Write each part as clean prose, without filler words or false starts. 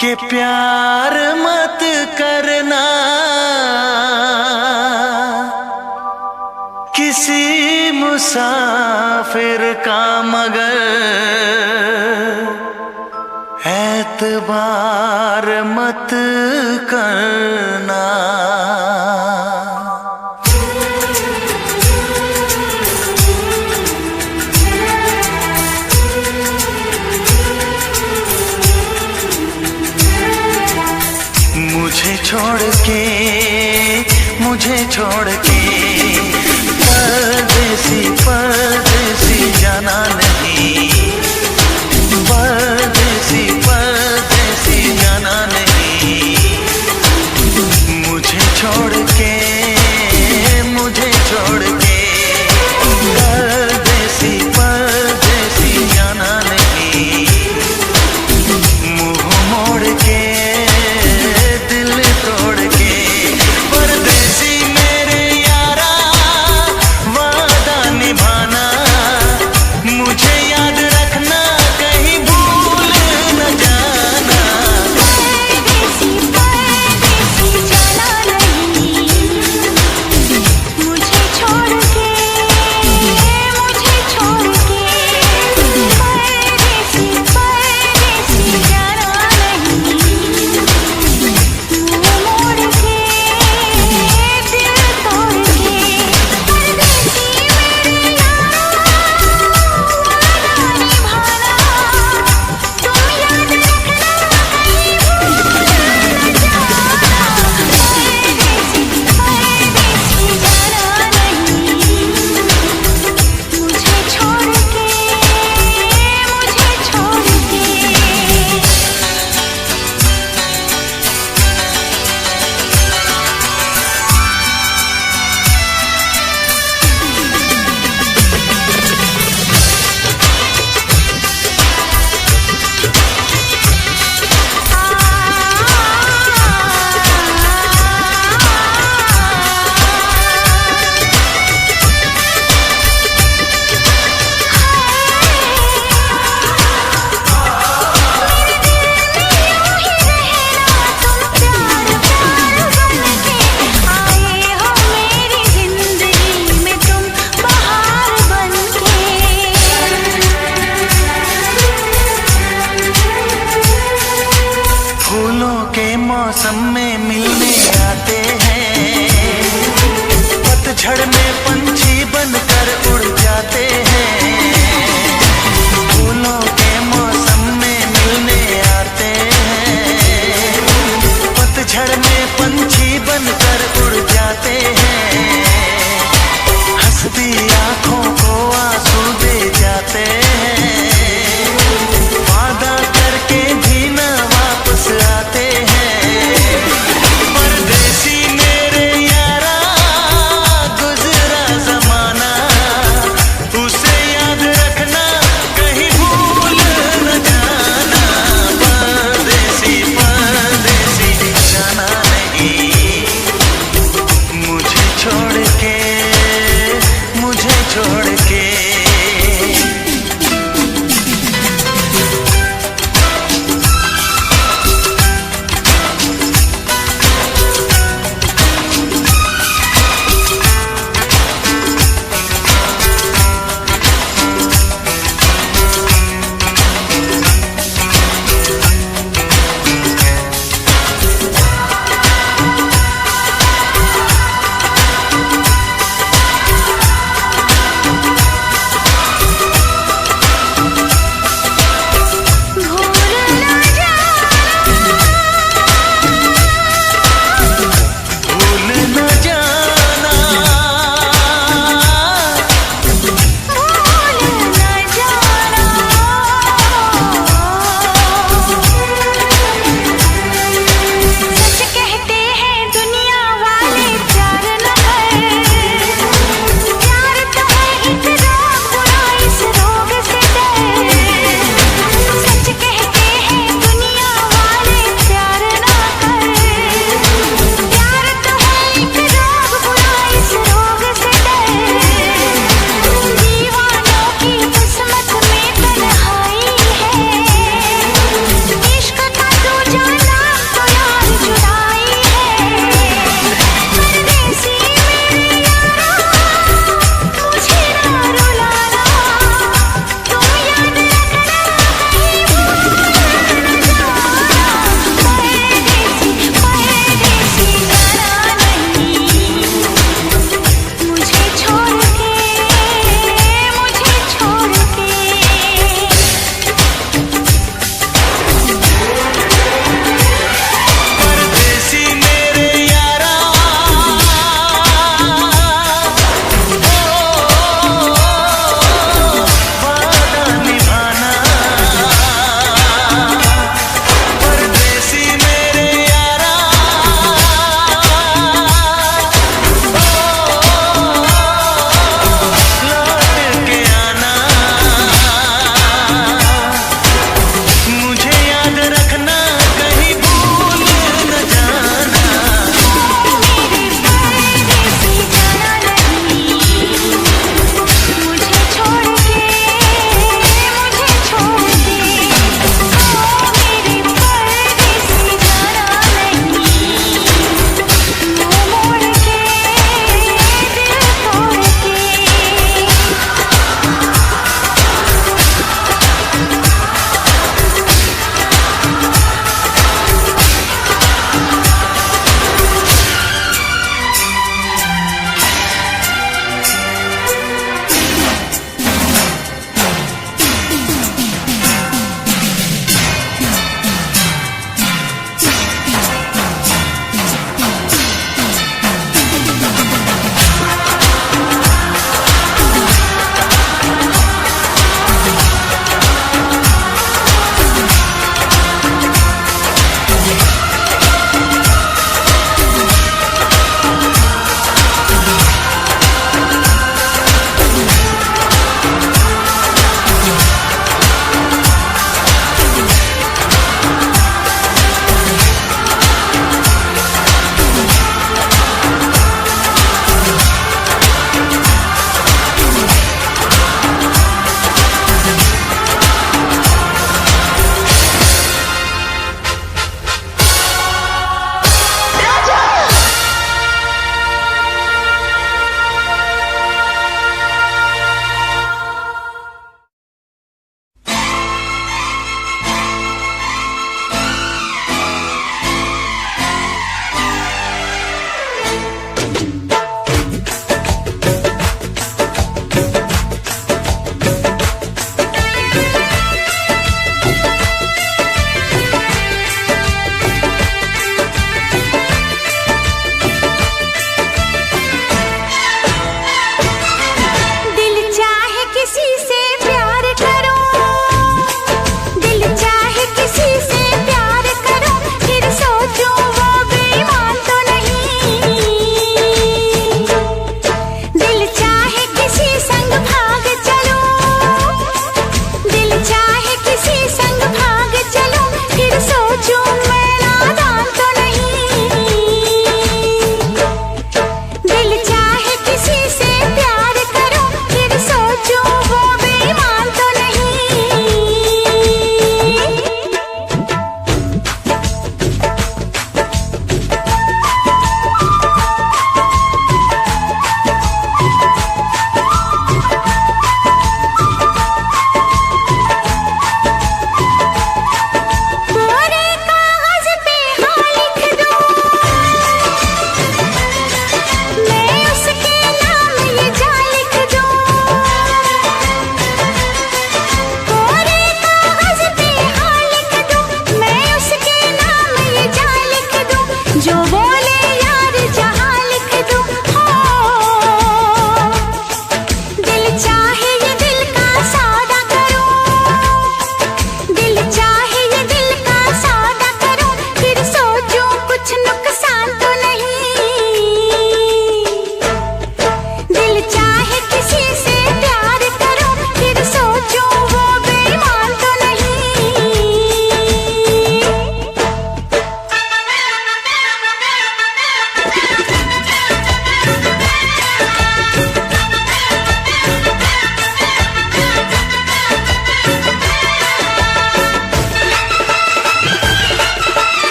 कि प्यार मत करना किसी मुसाफिर का, मगर एतबार मत करना। मुझे छोड़ के परदेसी परदेसी जाना नहीं, परदेसी परदेसी जाना नहीं। मुझे छोड़ के परदेसी परदेसी जाना नहीं। मुंह मोड़ के दिल तोड़ के परदेसी मेरे यारा वादा निभाना। मुझे याद रखना कहीं भूल न जाना। परदेसी परदेसी जाना नहीं। मुझे छोड़ के परदेसी परदेसी जाना नहीं। मुंह मोड़ के दिल तोड़ के परदेसी मेरे यारा वादा निभाना। तुम याद रखना कहीं भूल न जाना। परदेसी परदेसी जाना नहीं। मुझे छोड़ के मौसम में मिलने आते हैं, पतझड़ में पंछी बनकर उड़ जाते हैं। फूलों के मौसम में मिलने आते हैं, पतझड़ में पंछी बनकर उड़ जाते हैं। हंसती आंखों को आंसू दे जाते हैं, वादा करके भी न वापस आते हैं। परदेसी मेरे यारा गुजरा जमाना।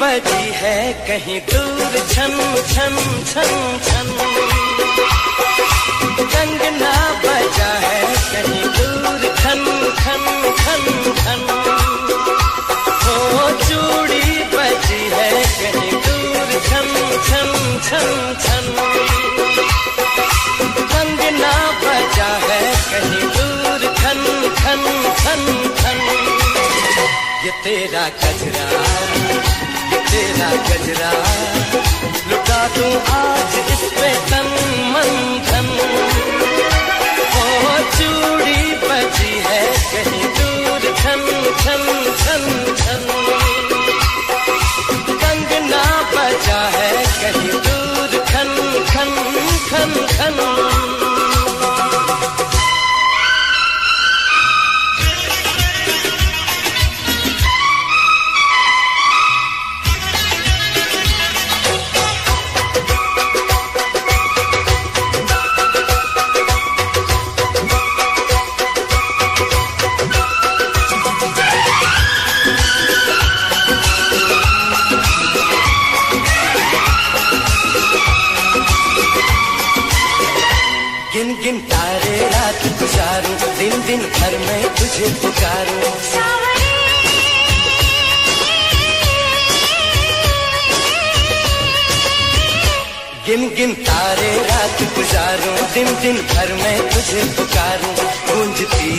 बजी है कहीं दूर छन छन छन छन, कंगना बजा है कहीं दूर खन खन खन खन, हो चूड़ी बजी है कहीं दूर छन छन छन छन, कंगना बजा है कहीं दूर खन खन खन खन। ये तेरा गजरा, ये तेरा गजरा, लुटा दूं आज इस पे तन मन धन, ओ चूड़ी बजी है कहीं दूर छन छन छन छन, कंगना बजा है कहीं दूर खन खन खन खन। गिन गिन तारे रात गुजारूं, दिन दिन भर में तुझे पुकारूं, गिन गिन तारे रात गुजारूं, दिन दिन भर में तुझे पुकारूं, गूंजती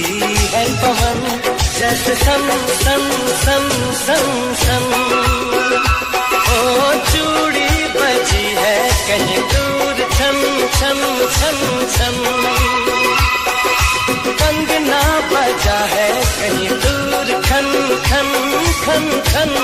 है पवन जैसे सन सन सन सन सन, ओ चूड़ी बजी है कहीं दूर छन छन छन छन, कंगना बजा है कहीं दूर खन खन खन खन।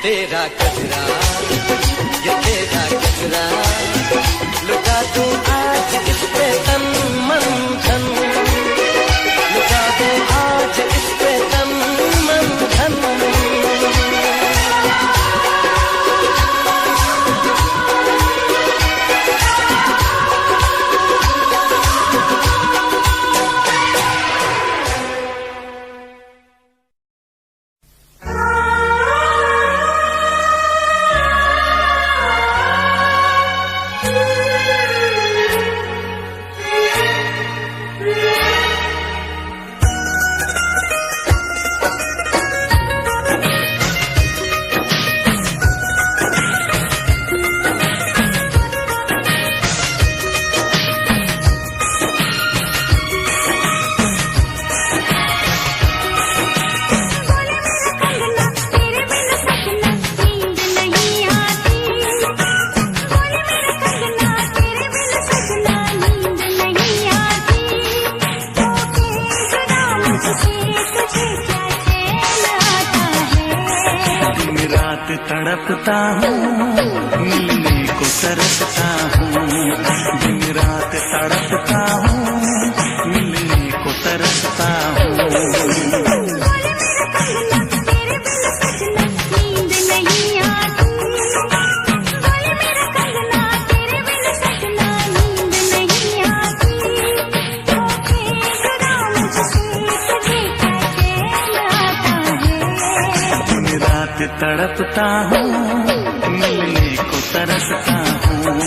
तेरा गजरा, ये तेरा गजरा, लुटा दूं आज इस पे तन मन धन, लुटा दूं आज इस पे तन मन धन। तड़पता हूँ, मिलने को तरसता हूँ, दिन रात तड़पता हूँ, मिलने को तरसता हूँ। तड़पता हूँ, मिलने को तरसता हूँ।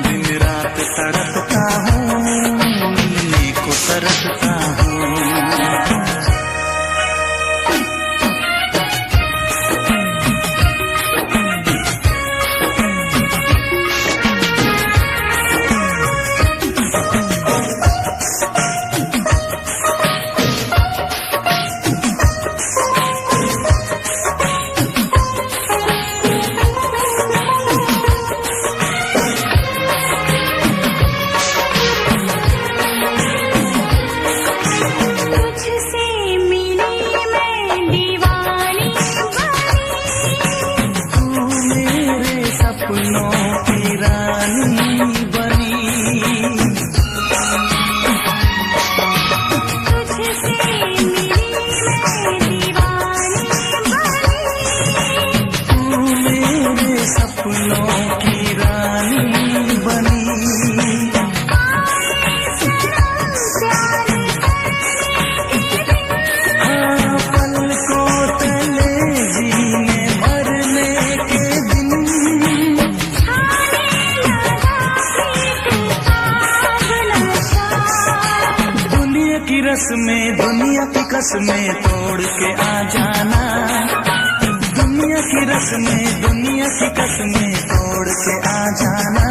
दिन रात तड़पता हूँ, मिलने को तरसता हूँ। दुनिया की कसमें तोड़ के आ जाना। दुनिया की रस्में, दुनिया की कसमें तोड़ के आ जाना।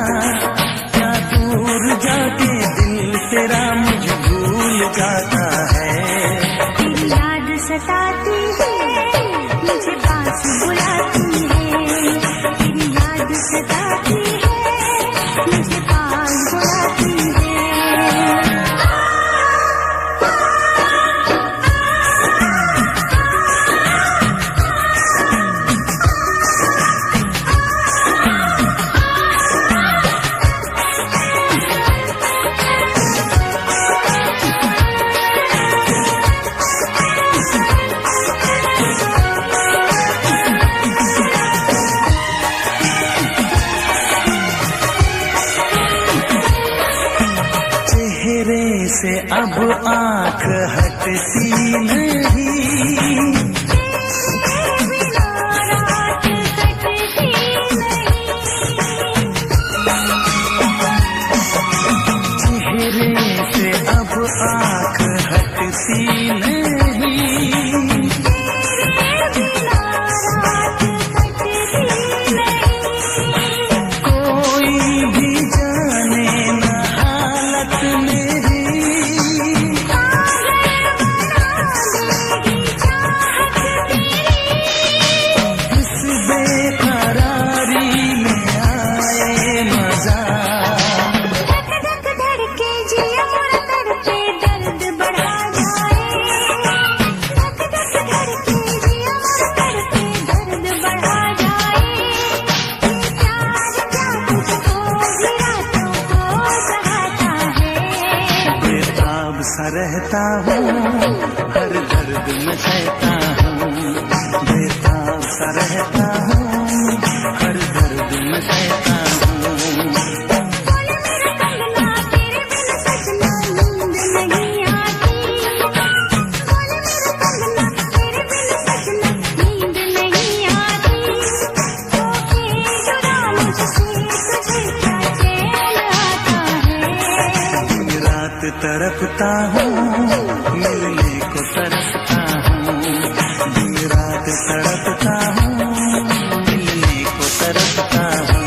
क्या दूर जाके दिल तेरा मुझे भूल जाता है। तेरी याद सताती है, मुझे पास बुलाती है। तेरी याद सताती है, मुझे पास बुलाती है। से अब आँख हटती नहीं। चेहरे से अब आँख हटती नहीं। कोई भी जाने न हालत मेरी। सा रहता हूँ, हर दर्द में सहता हूँ। बेताब सा रहता हूँ, हर दर्द में सहता हूँ। तड़पता हूँ, मिलने को तरसता हूँ। दिन रात तड़पता हूँ, मिलने को तरसता हूँ।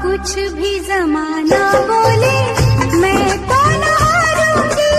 कुछ भी जमाना बोले मैं तो न हारूंगी,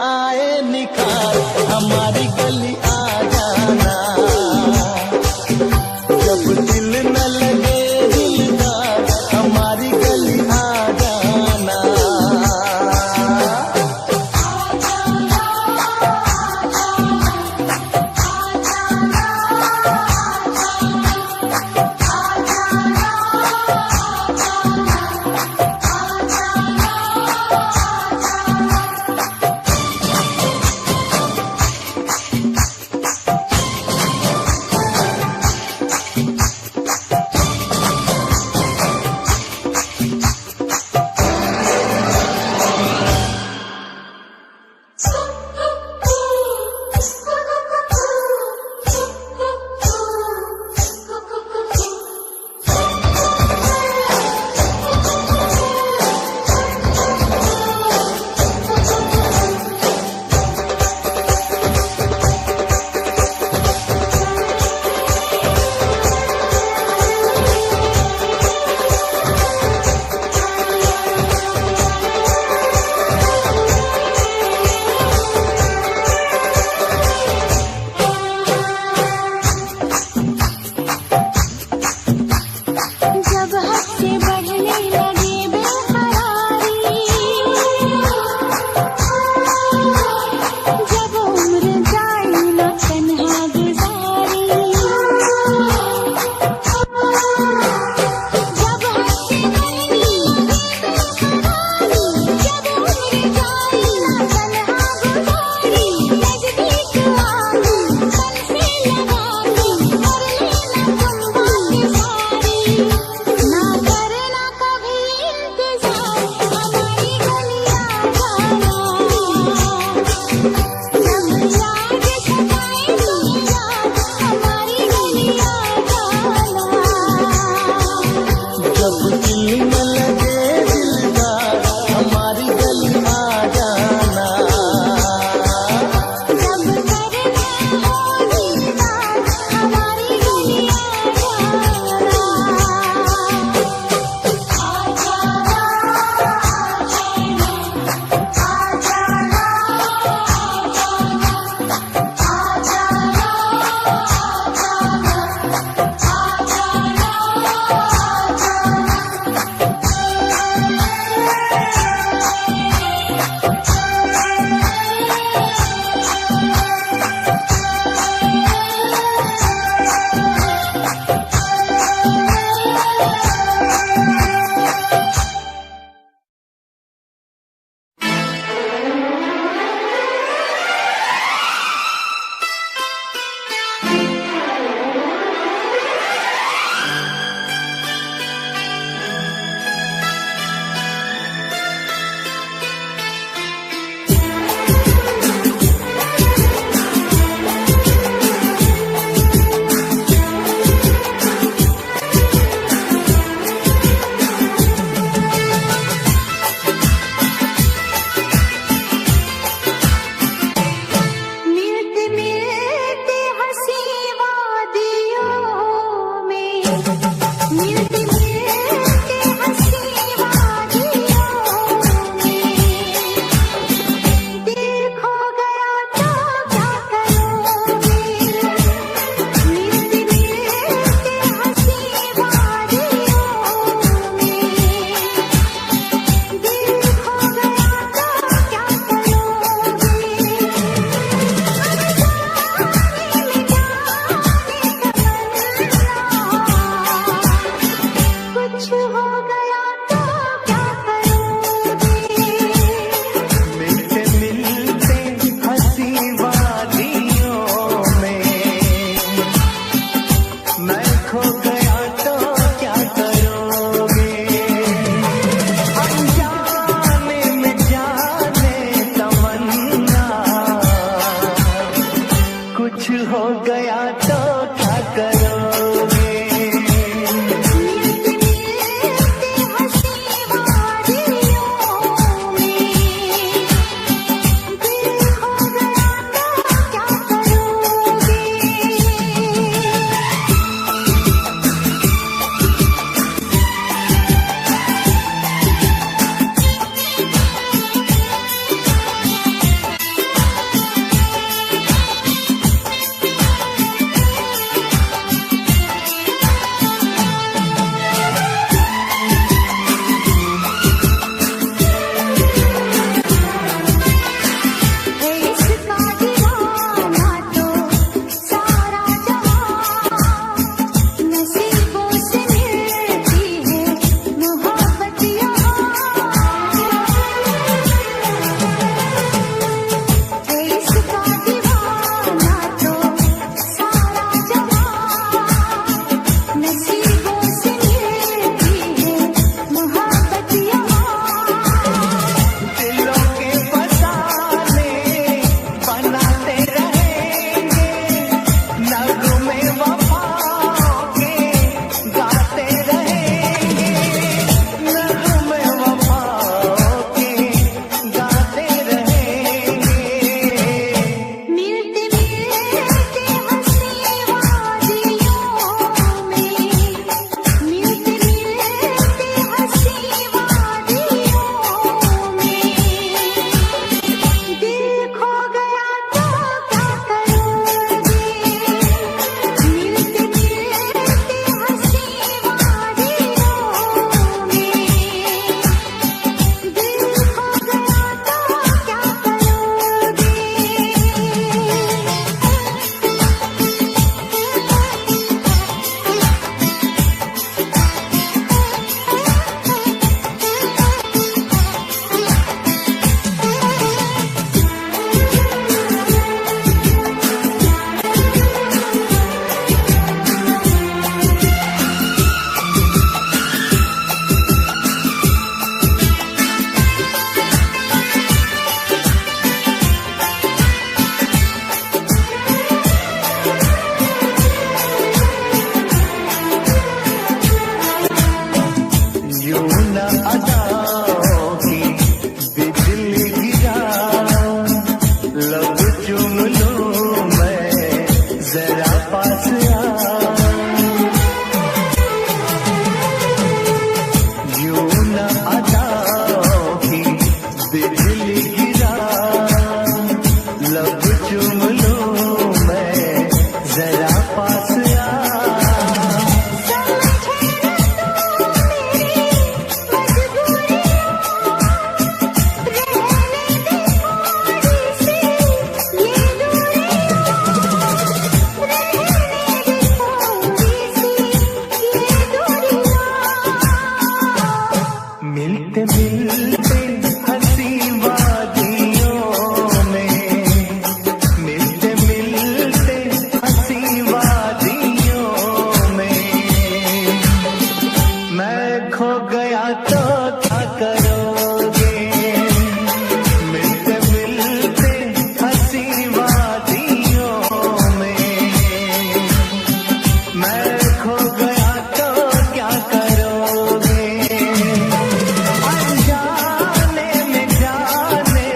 आए निखार, हमारी गली आ जाना। जब दिल न लगे दिलदार, हमारी गली आ जाना। मिलते मिलते हंसी वादियों में, मिलते मिलते हंसी वादियों में, मैं खो गया तो क्या करोगे? मिलते मिलते हंसी वादियों में, मैं खो गया तो क्या करोगे? अनजाने में जाने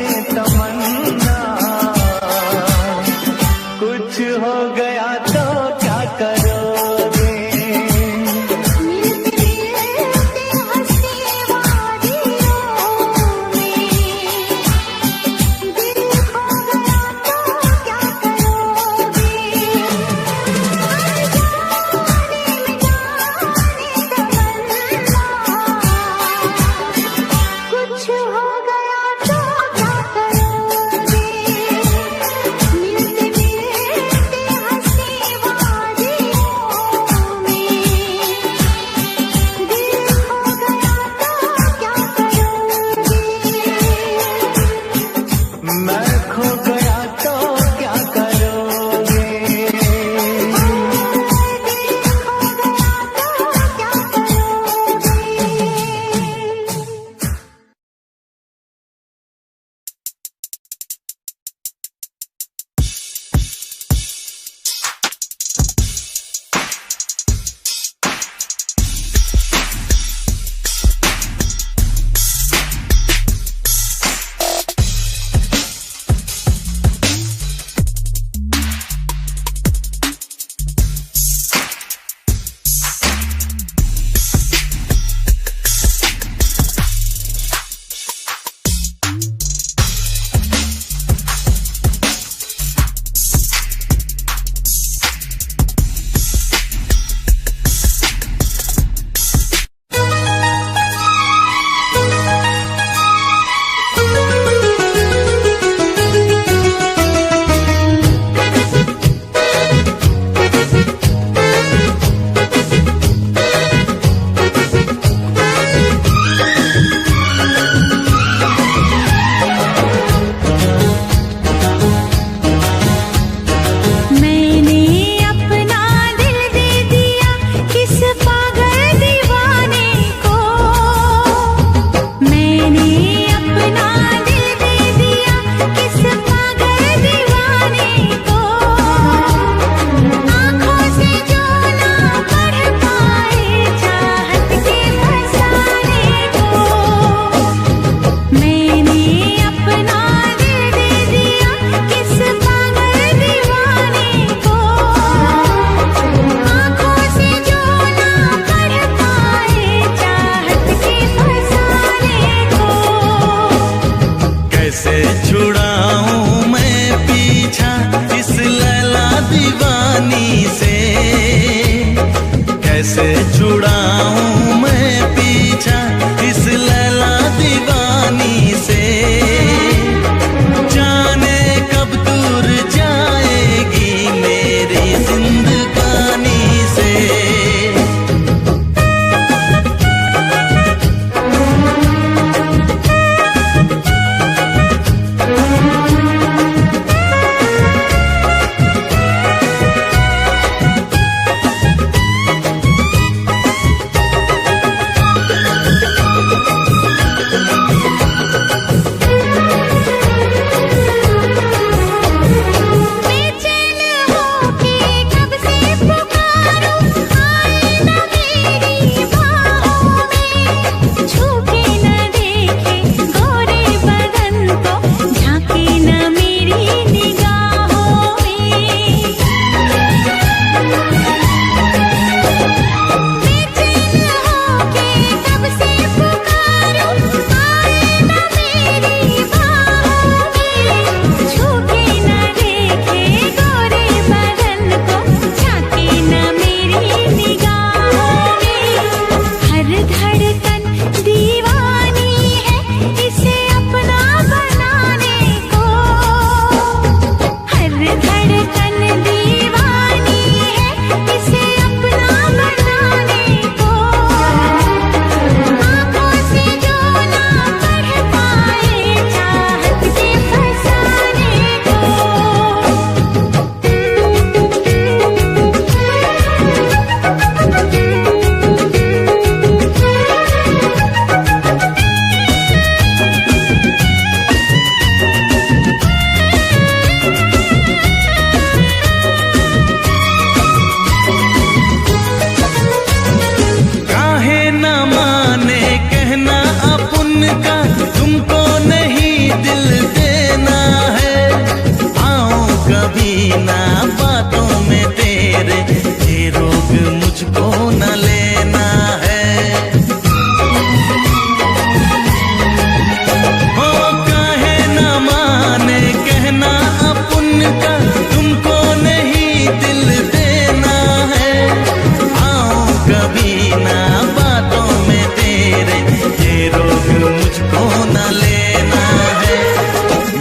मुझको न लेना है।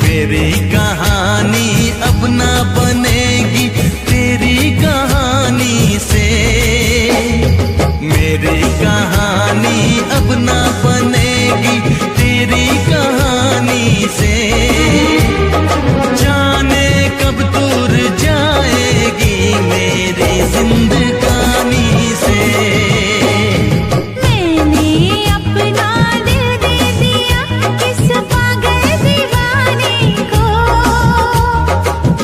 मेरी कहानी अब ना बनेगी तेरी कहानी से, मेरी कहानी अब ना बनेगी तेरी कहानी से। जाने कब दूर जाएगी मेरी जिंदगानी से। मैंने अपना दिल दे दिया किस पागल दीवाने को,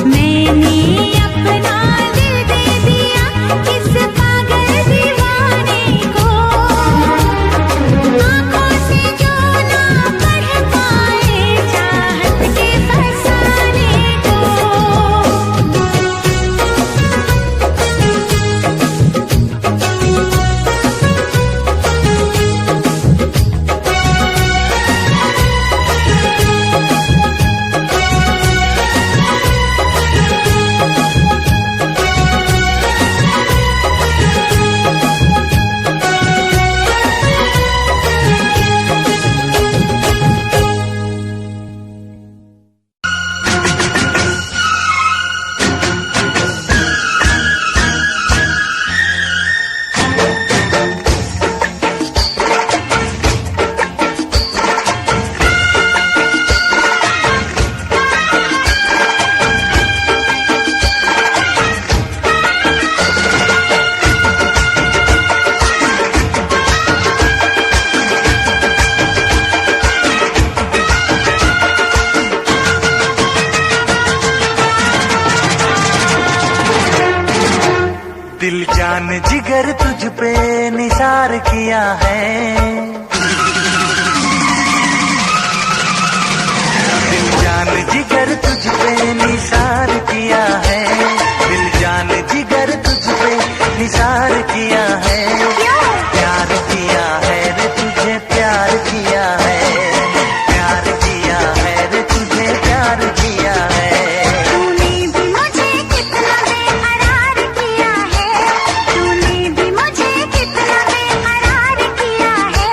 मैंने अपना दिल दे दिया किस पागल दीवाने को। आँखों से जो ना पढ़ पाए चाहत के फसाने को। दिल जान जिगर तुझ पे निसार किया है, दिल जान जिगर तुझ पे निसार किया है, दिल जान जिगर तुझ पे निसार किया है। प्यार किया है रे तुझे प्यार किया है, प्यार किया है रे तुझे प्यार किया है। तूने भी मुझे कितना बेकरार किया है, तूने भी मुझे कितना बेकरार किया है।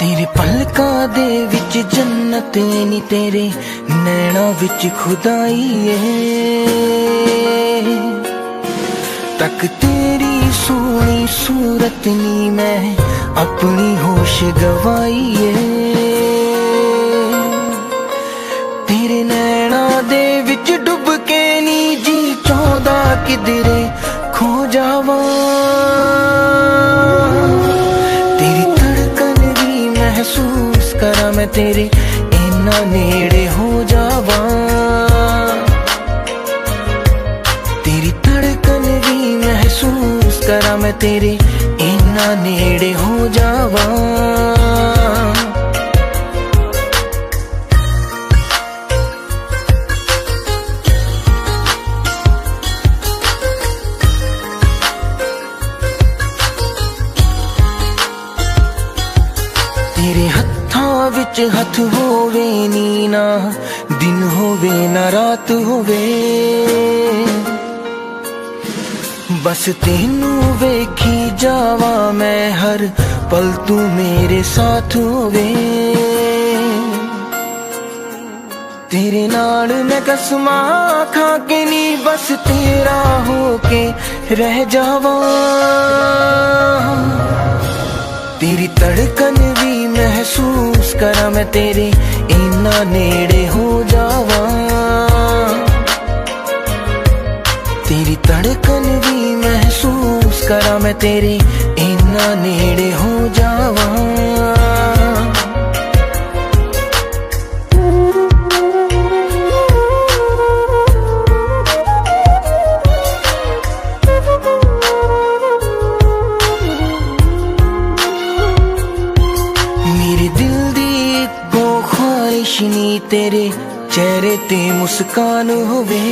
तेरे पलकां दे विच जन्नत नी तेरे नैना विच खुदाई है तक तेरी सोनी सूरत नी मैं अपनी होश गवाई है तेरे नैना दे विच डुब के नी जी चौदा किधरे खो जावा महसूस करा मैं तेरे इन्ना नेड़े हो जावा तेरी धड़कन भी महसूस करा मैं तेरे इन्ना नेड़े हो जावा तेरे हत्थां विच हथ होवे नी ना दिन होवे ना रात होवे बस तेनू वेखी जावा मैं हर पल तू मेरे साथ होवे तेरे नाल मैं कसमा खा के नी बस तेरा होके रह जावा तेरी धड़कन भी महसूस करा मैं तेरे इन्ना नेड़े हो जावा तेरी धड़कन भी महसूस करा मैं तेरे इन्ना नेड़े हो जावा तेरे चेहरे ते मुस्कान होवे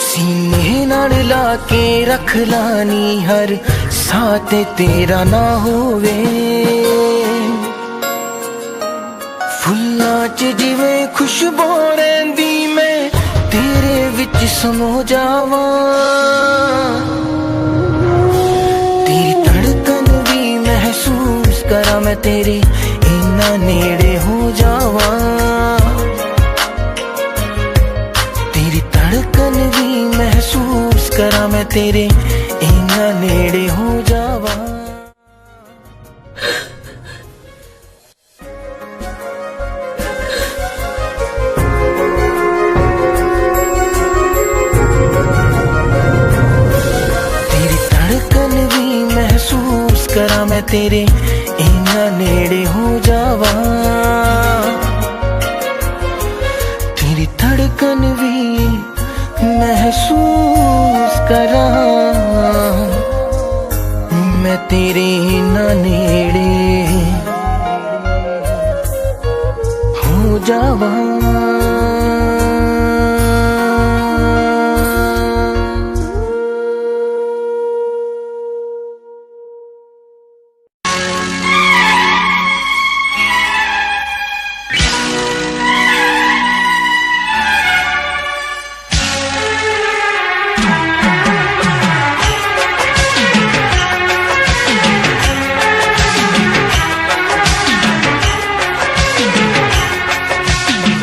सीने नाल लाके रख लानी हर साथ तेरा ना होवे फुल्लां च जिवें खुशबू रहिंदी मैं तेरे विच समो जावा तेरी धड़कन भी महसूस करा मैं तेरे इन्ना नेड़े हो जावा तेरी धड़कन भी महसूस करा मैं तेरे इन्ना नेड़े हो जावा तेरी धड़कन भी महसूस करा मैं तेरे इन्ना नेड़े हो जावा तेरी धड़कन भी महसूस करा मैं तेरे इन्ना नेड़े हो जावा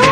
ओ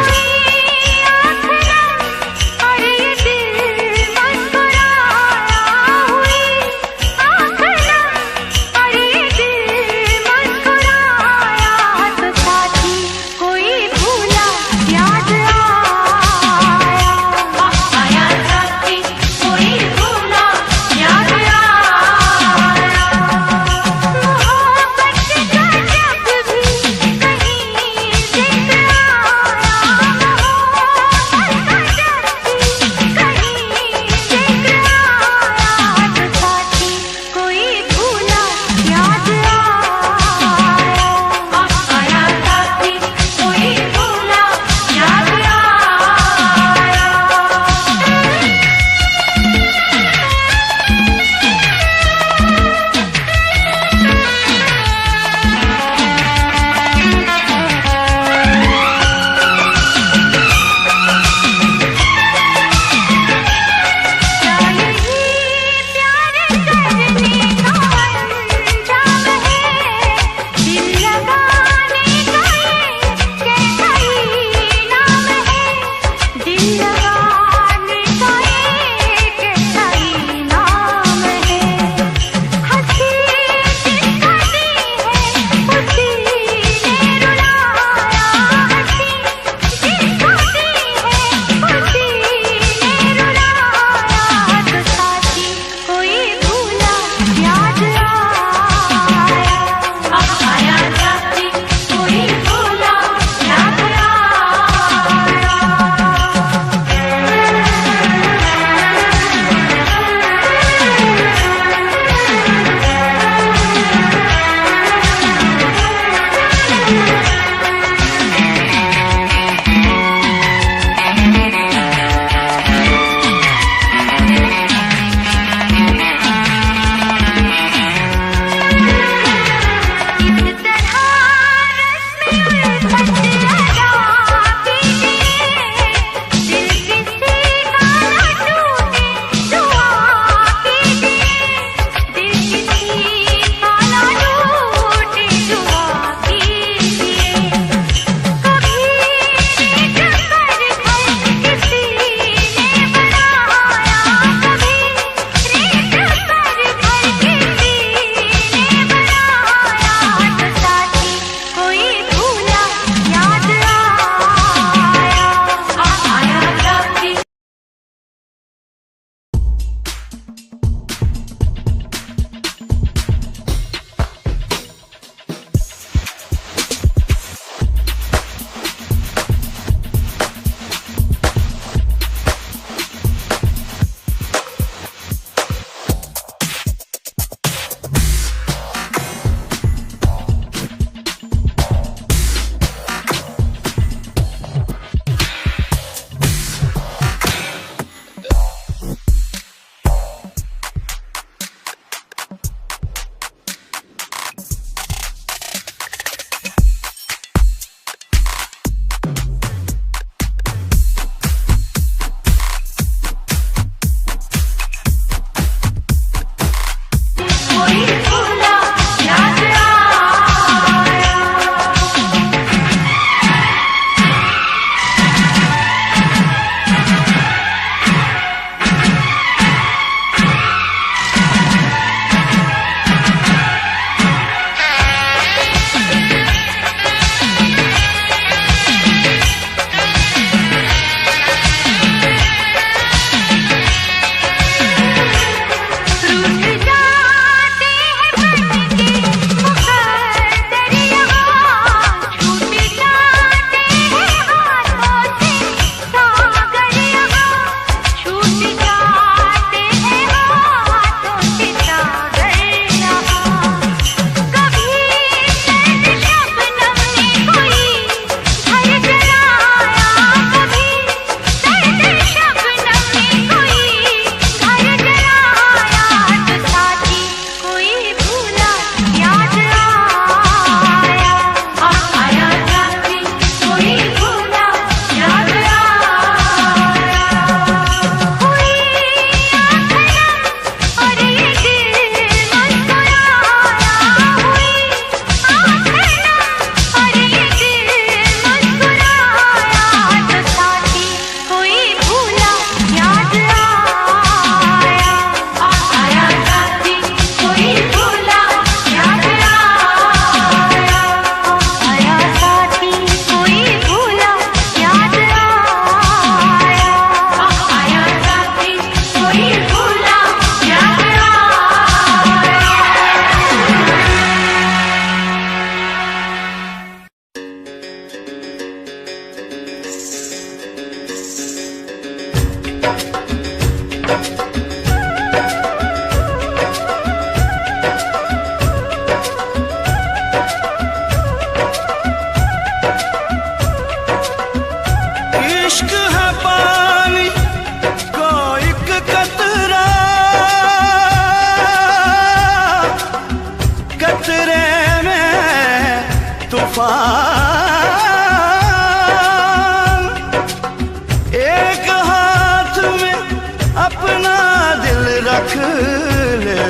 ले,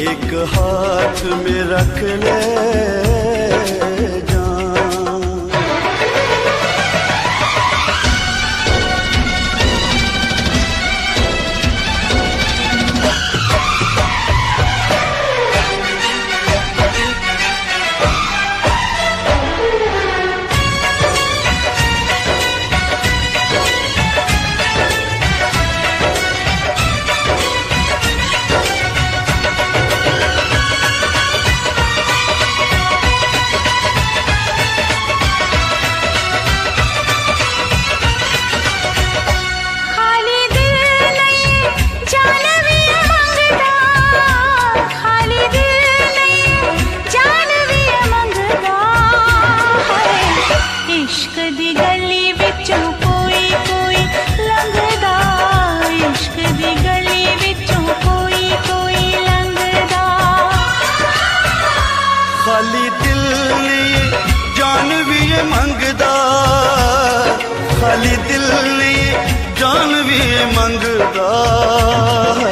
एक हाथ में रख ले जान। खाली दिल लिए जान भी ये मंगदा, खाली दिल लिए जान भी ये मंगदा है।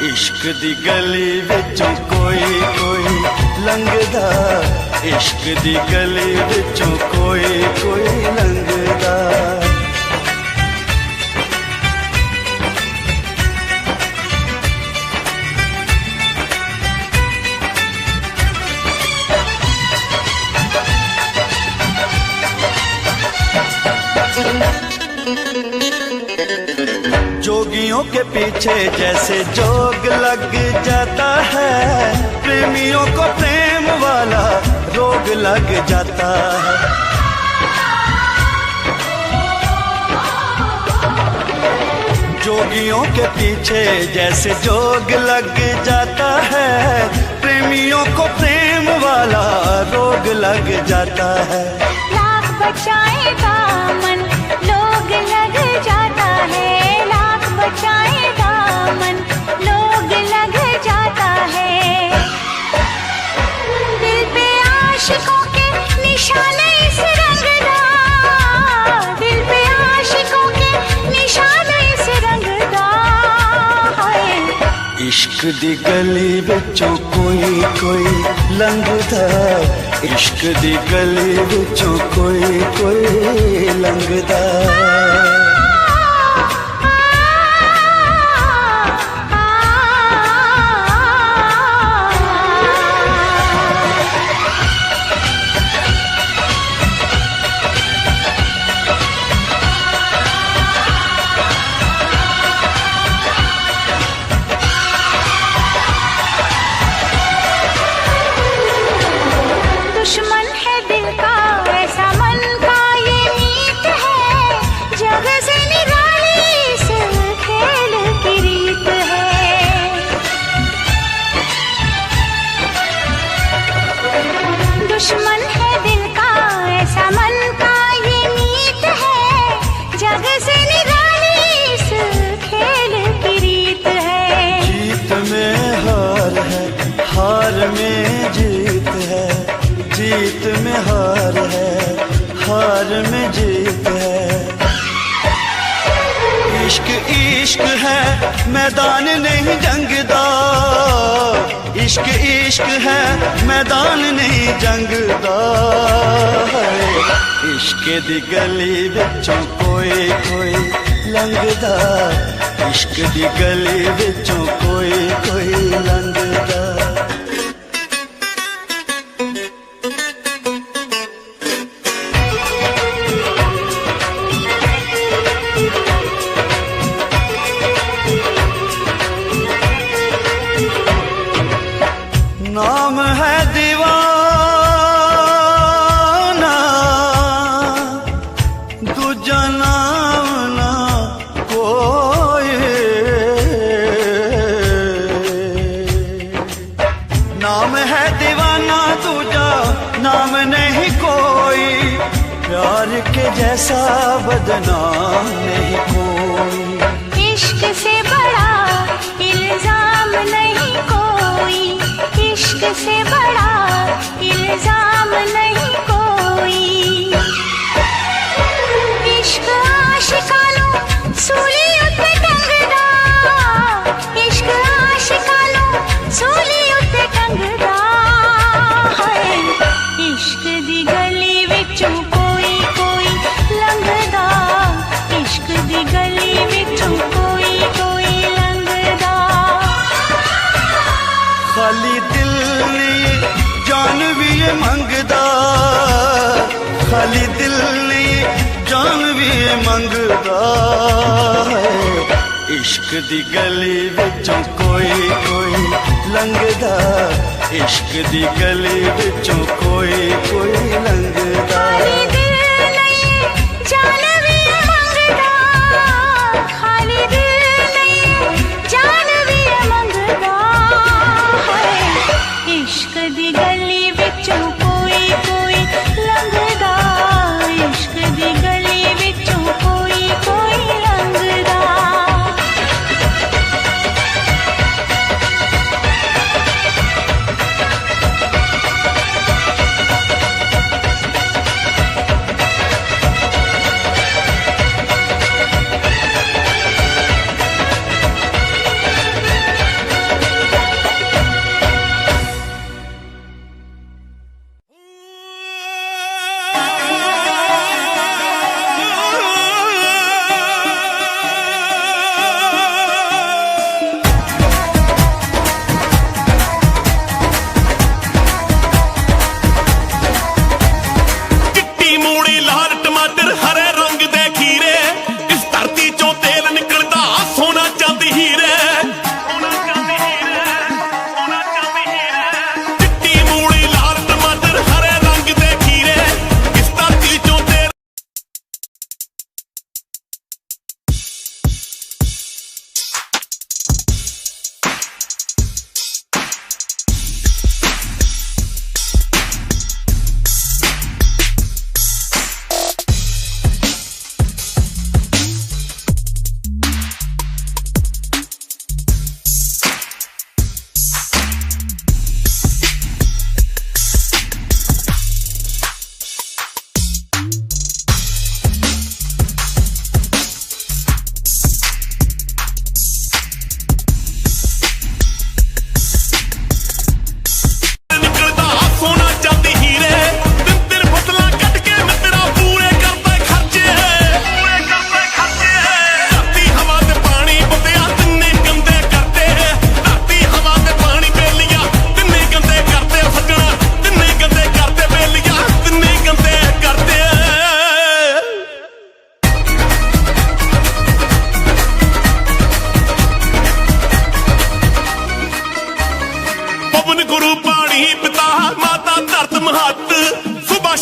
इश्क दी गली विचों कोई कोई लंघदा, इश्क दी गली विचों कोई कोई लंघदा। जोगियों के पीछे जैसे जोग लग जाता है, प्रेमियों को प्रेम वाला रोग लग जाता है। जोगियों के पीछे जैसे जोग लग जाता है, प्रेमियों को प्रेम वाला रोग लग जाता है। लाख बचाएगा मन लोग लग जाता है, लाख बचाएगा मन लोग लग जाता है। दिल पे आशिकों के निशान इस रंगदा, दिल पे आशिकों के निशान इस रंगदा है। इश्क दी गली विचों कोई कोई लंघदा, इश्क दी गली विचों कोई कोई लंघदा। दुश्मन है दिल का ऐसा मन का ये मीत है, जग से निराली इस खेल की रीत है। दुश्मन है दिल का ऐसा मन का ये मीत है, जग से निराली इस खेल की रीत है। जीत में हार है, हार में जीत है, जीत में हार है, हार में जीत है। इश्क इश्क है मैदान नहीं जंगदा, इश्क इश्क है मैदान नहीं जंगदा है। इश्क दी गली विचों कोई कोई लंघदा, इश्क दी गली विचों कोई कोई लंघदा। नाम है दीवाना, दूजा नाम ना कोई। नाम है दीवाना, दूजा नाम नहीं कोई। प्यार के जैसा बदनाम नहीं कोई। इश्क से बड़ा इल्जाम नहीं कोई, इश्क से बड़ा इल्जाम नहीं कोई। इश्क आशिकानों सूली उत्ते टंगदा, इश्क दी गली विचों कोई कोई लंघदा इश्क दी गली विचों कोई कोई लंघदा खाली दिल नहीं जान भी मंगदा खाली दिल नहीं जान भी मंगदा इश्क दी गली विचों कोई कोई लंघदा इश्क दी गली विचों कोई कोई लंघदा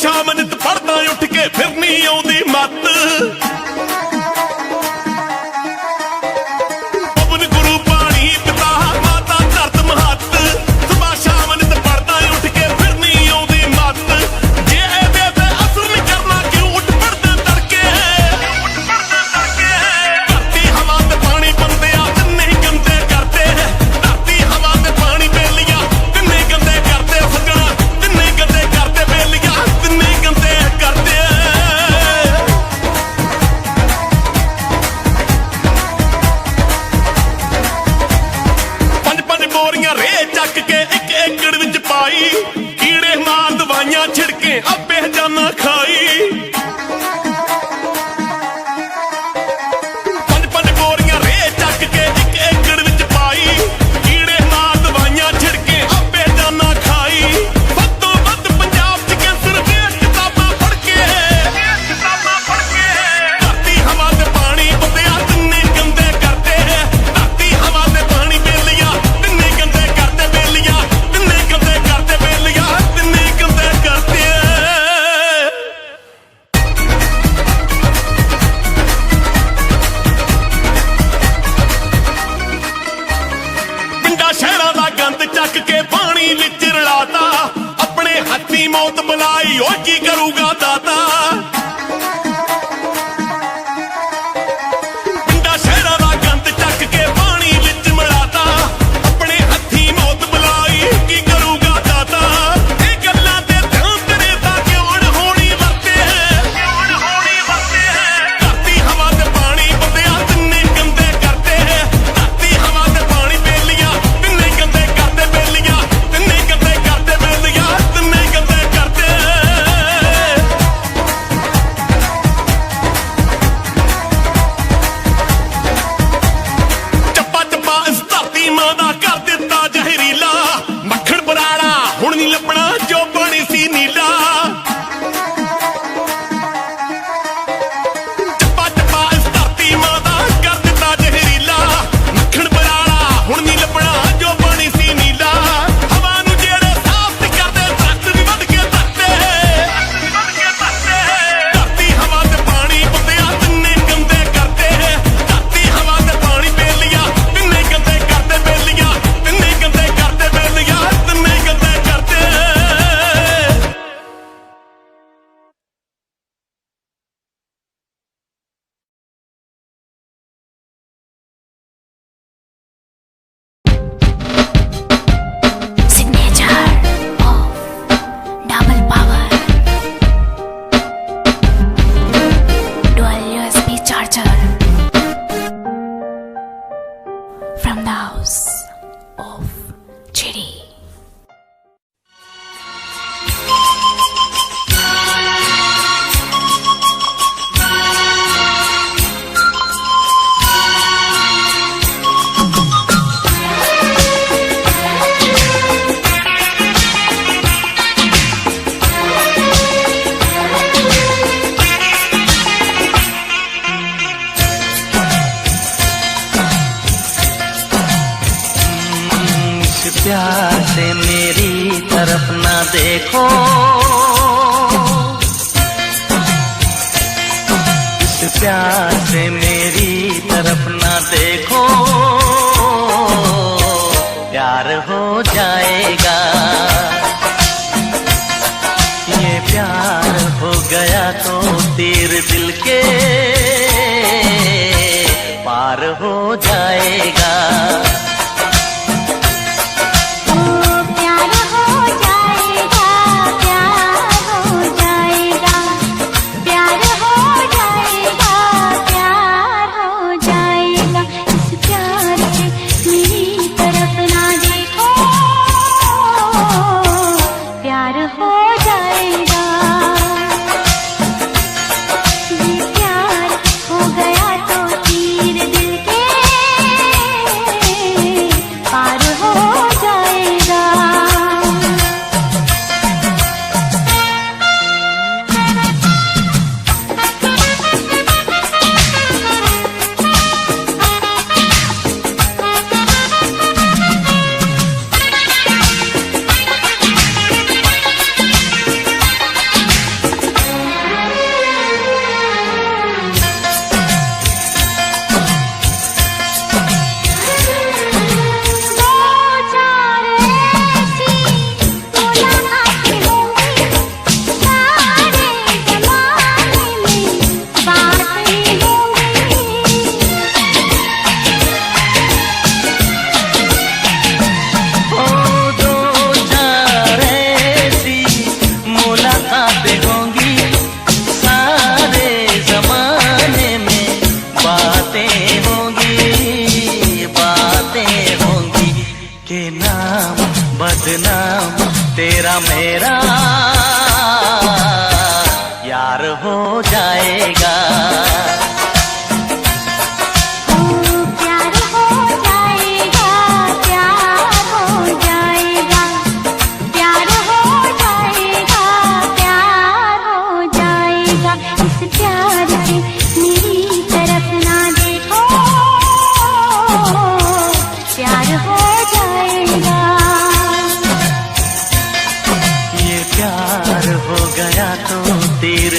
शाम नित पढ़दा उठ के फिर नहीं आउंदी मत पवन गुरु पानी पिता माता धरत महत सुबह शाम नित पढ़दा उठ के फिर नहीं आउंदी मत जे दे असर नहीं करना क्यों उठ पड़दे तड़के धरती हवा ते पानी बंदे नहीं गंदे करते धरती हवा ते पानी बेलियां नहीं गंदे करते सजना नहीं गंदे करते बेलियां नहीं गंदे करते पंज पंज बोरियां रे चक के एक एकड़ विच पाई कीड़े मार दवाइयां छिड़के आपे जाना खाई पंज पंज बोरियां रे चक के एक एकड़ विच पाई कीड़े मार दवाइयां छिड़के आपे जाना खाई ਵੱਧ ਤੋਂ ਵੱਧ ਪੰਜਾਬ ਚ ਕੈਂਸਰ ਦੀਆਂ ਕਿਤਾਬਾਂ ਪੜ੍ਹ ਕੇ ਧਰਤੀ ਹਵਾ ਤੇ ਪਾਣੀ ਬੰਦਿਆ ਤਿੰਨੇ ਗੰਦੇ ਕਰਦੇ ਧਰਤੀ ਹਵਾ ਤੇ ਪਾਣੀ ਬੇਲੀਆਂ ਤਿੰਨੇ ਗੰਦੇ ਕਰਦੇ ਬੇਲੀਆਂ ਤਿੰਨੇ ਗੰਦੇ ਕਰਦੇ ਬੇਲੀਆਂ ਤਿੰਨੇ ਗੰਦੇ ਕਰਦੇ ਪਿੰਡਾਂ ਸ਼ਹਿਰਾਂ ਦਾ ਗੰਦ ਚੱਕ ਕੇ ਪਾਣੀ ਵਿੱਚ ਰਲਾਤਾ ਆਪਣੇ ਹੱਥੀਂ ਮੌਤ ਬੁਲਾਈ ਓ ਕੀ ਕਰੂਗਾ ਦਾਤਾ ਪਿੰਡਾਂ ਸ਼ਹਿਰਾਂ ਦਾ ਗੰਦ ਚੱਕ ਕੇ ਪਾਣੀ ਵਿੱਚ ਮਿਲਾਤਾ ਆਪਣੇ ਹੱਥੀਂ ਮੌਤ ਬੁਲਾਈ ਕੀ ਕਰੂਗਾ ਦਾਤਾ ਇਹ ਗੱਲਾਂ ਤੇ ਧਿਆਨ ਤੇਰੇ ਤਾਂ ਕਿਉਂ ਨ ਹੋਣੀ ਵਰਤੇ ਧਰਤੀ ਹਵਾ ਤੇ ਪਾਣੀ ਬੰਦਿਆ ਤਿੰਨੇ ਗੰਦੇ ਕਰਦੇ ਧਰਤੀ ਹਵਾ ਤੇ ਪਾਣੀ ਬੇਲੀਆਂ ਤਿੰਨੇ ਗੰਦੇ ਕਰਦੇ ਬੇਲੀਆਂ ਤਿੰਨੇ ਗੰਦੇ ਕਰਦੇ ਬੇਲੀਆਂ ਤਿੰਨੇ ਗੰਦੇ ਕਰਦੇ from the house of Chiri. प्यार से मेरी तरफ ना देखो, इस प्यार से मेरी तरफ ना देखो, प्यार हो जाएगा। ये प्यार हो गया तो तीर दिल के पार हो जाएगा। बदनाम तेरा मेरा यार हो जाएगा।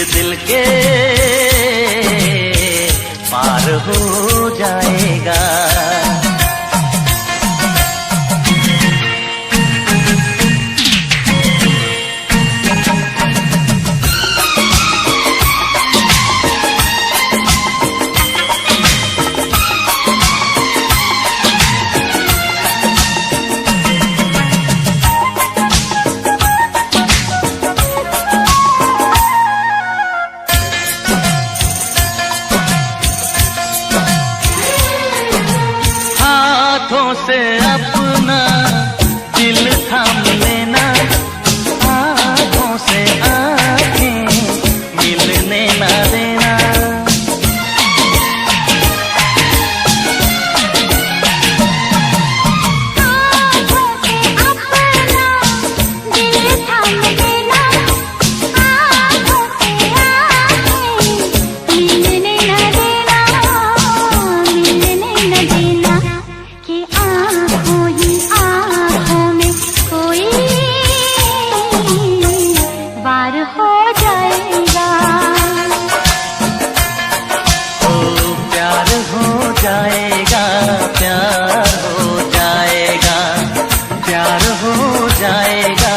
दिल के पार हो जाएगा। से अपना दिल थाम लेना, आँखों से आँखें मिलने ना देना। आँखों से अपना दिल थाम लेना, आँखों से आँखें मिलने ना देना, मिलने ना देना कि आँखों ही आँखों में कोई वार हो जाएगा। ओ प्यार हो जाएगा, प्यार हो जाएगा, प्यार हो जाएगा,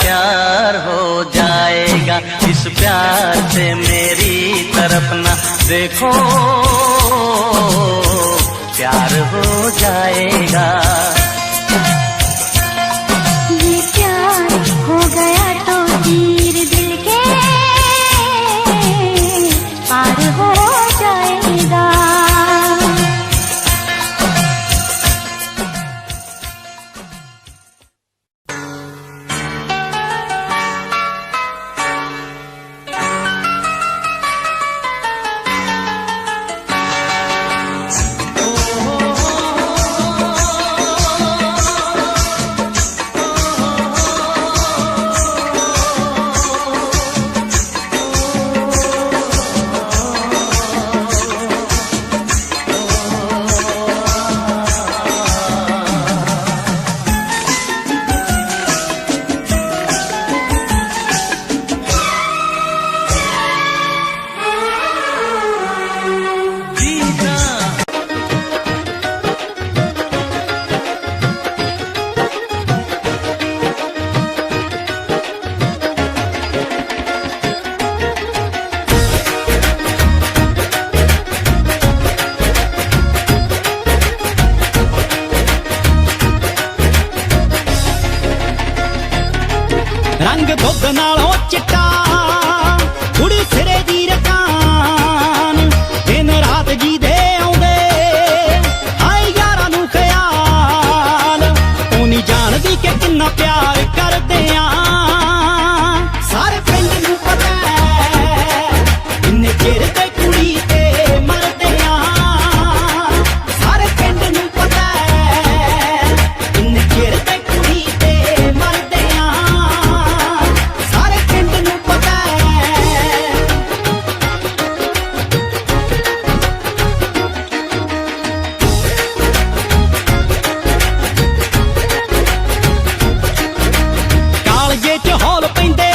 प्यार हो जाएगा। इस प्यार से मेरी तरफ ना देखो, प्यार हो जाएगा। ये प्यार हो गया तो तीर दिल के पार हो जाएगा। रंग दुध नालों चिट्टा कुड़ी सिरे दी रकान दिन रात जी दे आउंदे हाय यारां नूं ख्याल ओ नहीं जानदी कि किन्ना प्यार करदे आ सारे पिंड नूं पता है इन्ने चिर ते कुड़ी ते मरदे आ सारे पिंड नूं पता है इन्ने चिर ते कुड़ी ते मरदे आ सारे पिंड नूं पता है ਕਾਲਜੇ ਚ ਹੌਲ ਪੈਂਦੇ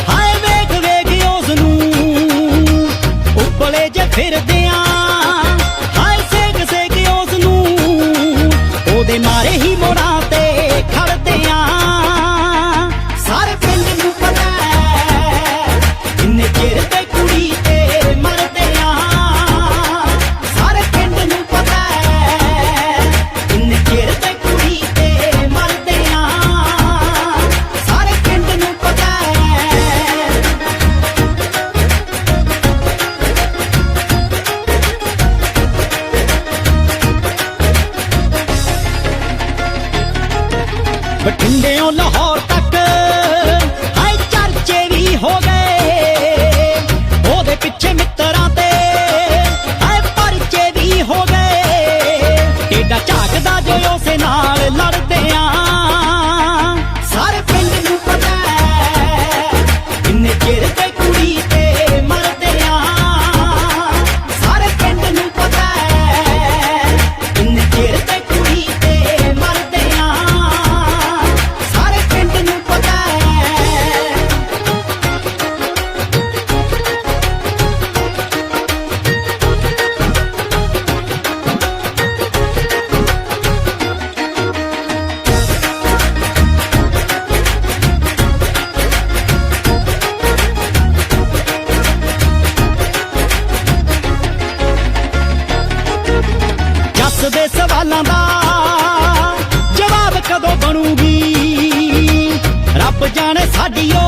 ਹਾਏ ਵੇਖ ਵੇਖ ਉਸ ਨੂੰ ਉੱਪਲੇ ਜੇ ਫਿਰਦੇ ਆ ਹਾਏ ਸੇਕ ਸੇਕ ਉਸ ਨੂੰ ਉਹਦੇ ਮਾਰੇ ਹੀ ਮੋੜਾਂ ਤੇ ਖੜਦੇ ਆ ਸਾਰੇ ਪਿੰਡ ਨੂੰ ਪਤਾ ਹੈ ਇੰਨੇ ਚਿਰ ਤੇ ਕੁੜੀ ਤੇ ਮਰਦੇ ਆ ਸਾਰੇ ਪਿੰਡ ਨੂੰ ਪਤਾ ਹੈ ਇੰਨੇ ਚਿਰ ਤੇ ਕੁੜੀ ਤੇ ਮਰਦੇ ਆ ਸਾਰੇ ਪਿੰਡ ਨੂੰ ਪਤਾ ਹੈ ਬਠਿੰਡਿਓਂ ਲਾਹੌਰ ਤੱਕ ਹਾਏ ਚਰਚੇ ਵੀ ਹੋ ਗਏ ਉਹਦੇ ਪਿੱਛੇ ਮਿੱਤਰਾਂ ਤੇ ਹਾਏ ਪਰਚੇ ਵੀ ਹੋ ਗਏ ਟੇਡਾ ਝਾਕਦਾ ਜੋ ਉਸੇ ਨਾਲ ਲੜਦੇ ਆ ਸਾਰੇ ਪਿੰਡ ਨੂੰ ਪਤਾ ਹੈ ਇੰਨੇ ਚਿਰ ਤੇ ਕੁੜੀ ਤੇ ਮਰਦੇ ਆ ਸਾਰੇ ਪਿੰਡ ਨੂੰ ਪਤਾ ਹੈ ਇੰਨੇ ਚਿਰ ਤੇ ਕੁੜੀ ਤੇ ਮਰਦੇ ਆ ਸਾਰੇ ਪਿੰਡ ਨੂੰ ਪਤਾ ਹੈ ਜੱਸ ਦੇ ਸਵਾਲਾਂ ਦਾ ਜਵਾਬ ਕਦੋਂ ਬਣੂਗੀ ਰੱਬ ਜਾਣੇ ਸਾਡੀ ਓ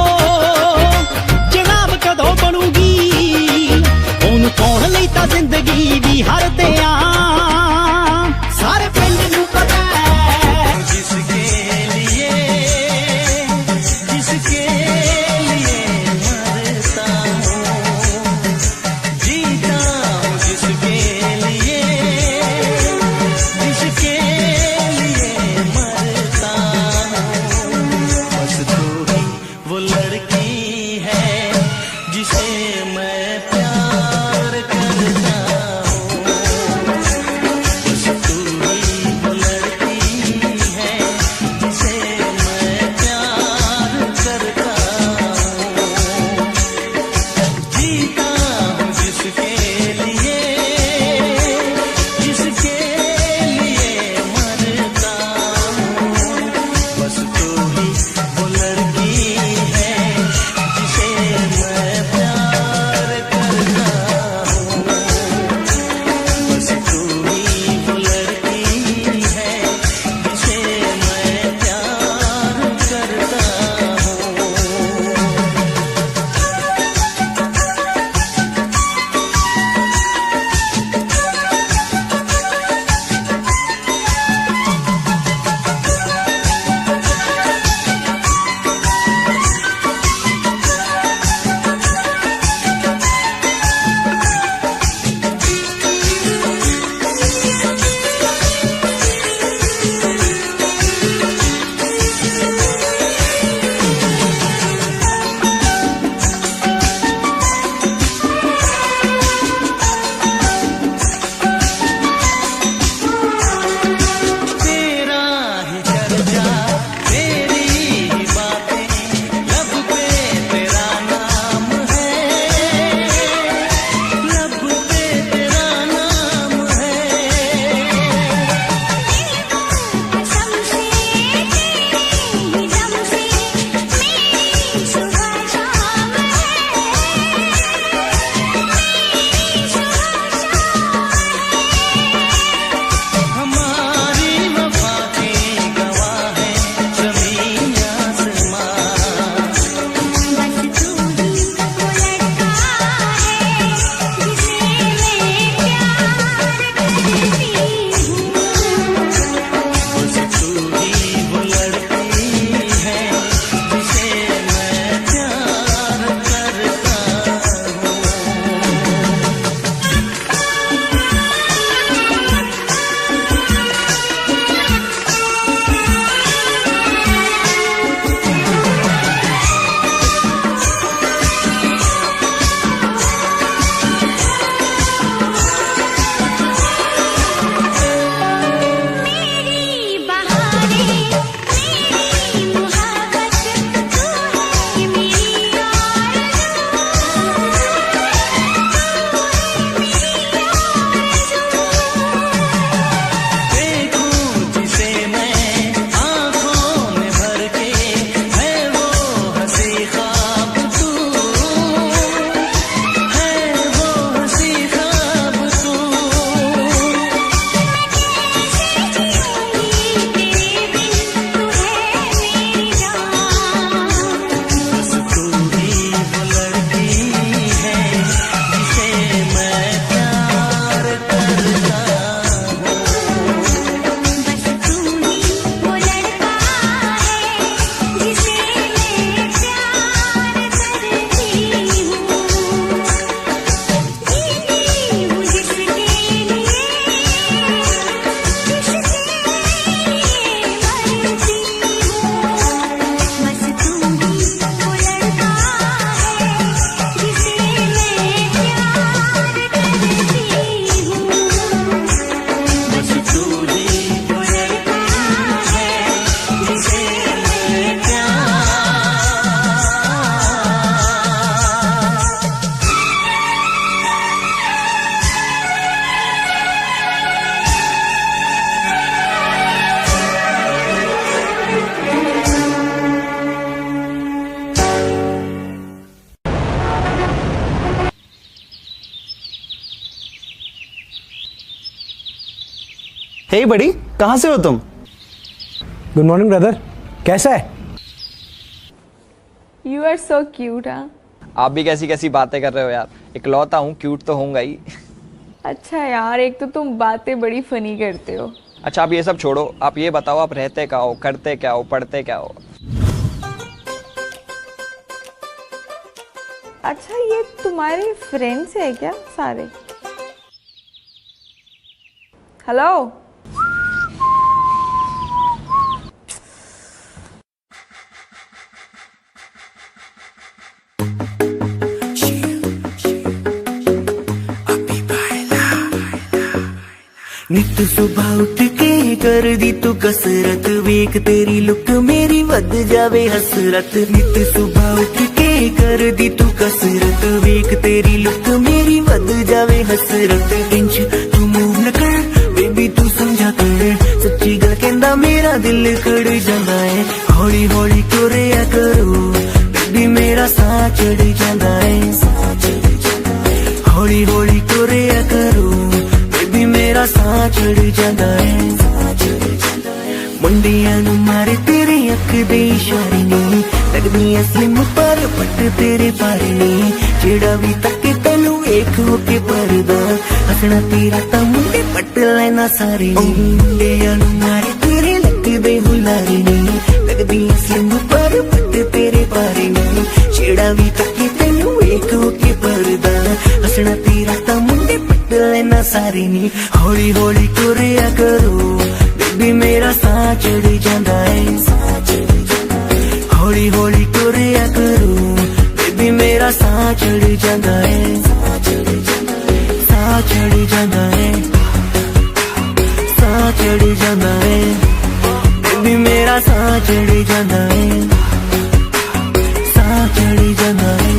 ਜਨਾਬ ਕਦੋਂ ਬਣੂਗੀ ਉਹਨੂੰ ਪਾਉਣ ਲਈ ਤਾਂ ਜ਼ਿੰਦਗੀ ਵੀ ਹਰਦੇ ਆ ਸਾਰੇ ਪਿੰਡ ਨੂੰ ਪਤਾ ਹੈ जिसके लिए मरता हूँ जीता हूँ जिसके लिए मरता हूँ बस तू ही वो लड़की है जिसे मैं प्यार करता हूँ हे बड़ी, कहाँ से हो तुम? गुड मॉर्निंग ब्रदर, कैसा है? You are so cute. हाँ, आप भी कैसी कैसी बातें कर रहे हो यार, इकलौता हूँ, क्यूट तो होऊंगा ही। अच्छा यार, एक तो तुम बातें बड़ी फनी करते हो। अच्छा आप ये सब छोड़ो, आप ये बताओ आप रहते क्या हो, करते क्या हो, पढ़ते क्या हो? अच्छा ये तुम्हारे फ्रेंड्स है क्या सारे? हेलो, नित सुबह उठ के कर दी तू कसरत, वेख तेरी लुक मेरी वध जावे हसरत। नित सुबह उठ के कर दी तू कसरत, वेख तेरी लुक मेरी वध जावे हसरत। इंच तू मूव न कर बेबी, तू समझा कर, सच्ची गल कहंदा मेरा दिल कड़ जांदा है। हौली हौली तुरिया करो बेबी, मेरा साह चढ़ जांदा है। हौली हौली तुरिया करो बेबी, मेरा साह चढ़ जांदा है। मुंडियां नूं मारे तेरे अख दे इशारे नी, लगदी ऐ स्लिम पर पट तेरे पारे नी। जेड़ा भी तके तैनू वेख होके परदा, हसना तेरा तां मुंडे पट लेना सारे नी। मुंडियां नूं मारे तेरे लक दे हुलारे नी, लगदी ऐ स्लिम पर पट तेरे पारे नी। जेड़ा भी तके तैनू वेख होके परदा, हसना तेरा तां मुंडे पट लेना सारे नी। हौली हौली तुरिया करो बेबी, मेरा साह चढ़ जांदा है। हौली हौली तुरिया करो बेबी, मेरा साह चढ़ जांदा है। साह चढ़ जांदा है, साह चढ़ जांदा है बेबी, मेरा साह चढ़ जांदा है। साह चढ़ जांदा है।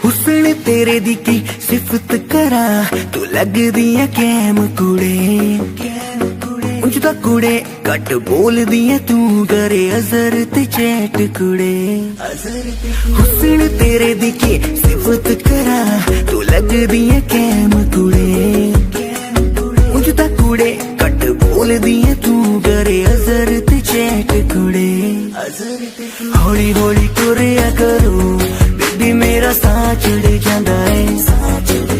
हुस्न तेरे दी की सिफत करा, तू लगदी है कैम कुड़े। उंज दा कुड़े घट बोलदी है, तू करे अजर ते चैट कुड़े। हुस्न तेरे दी की सिफत करा, तू लगदी है कैम कुड़े। उंज दा कुड़े घट बोलदी है, तू करे अजर ते चैट कुड़े। हौली हौली तुरिया करो बेबी, मेरा साह चढ़ जांदा है। साह चढ़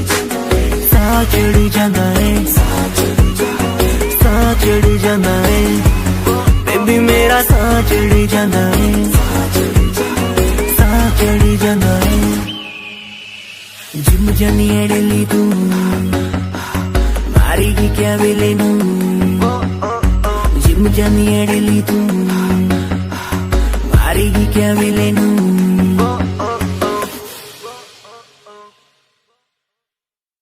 जांदा है, साह चढ़ जांदा है बेबी, मेरा साह चढ़ जांदा है। साह चढ़ जांदा है। जिम जानी है डेली तू, मारेगी क्या वेले नू। जिम जानी है डेली तू, मारेगी क्या वेले नू।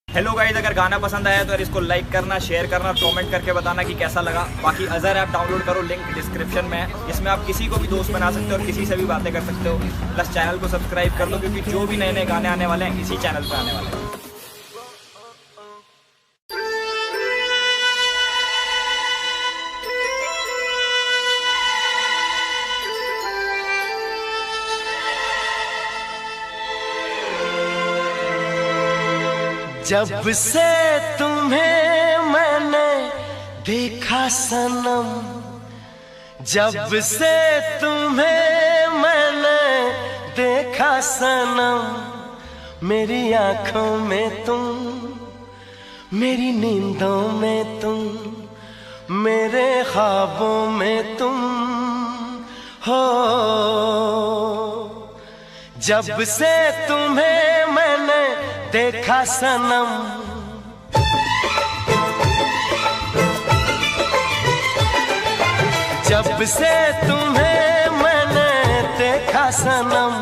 हेलो गाइस, अगर गाना पसंद आया तो यार इसको लाइक करना, शेयर करना, कमेंट करके बताना कि कैसा लगा। बाकी अजहर ऐप डाउनलोड करो, लिंक डिस्क्रिप्शन में है। इसमें आप किसी को भी दोस्त बना सकते हो और किसी से भी बातें कर सकते हो। प्लस चैनल को सब्सक्राइब कर लो, क्योंकि जो भी नए नए गाने आने वाले हैं इसी चैनल पर आने वाले हैं। जब से तुम्हें मैंने देखा सनम, जब से तुम्हें मैंने देखा सनम, मेरी आंखों में तुम, मेरी नींदों में तुम, मेरे ख्वाबों में तुम हो। जब से तुम्हें मैंने देखा सनम, जब से तुम्हें मैंने देखा सनम,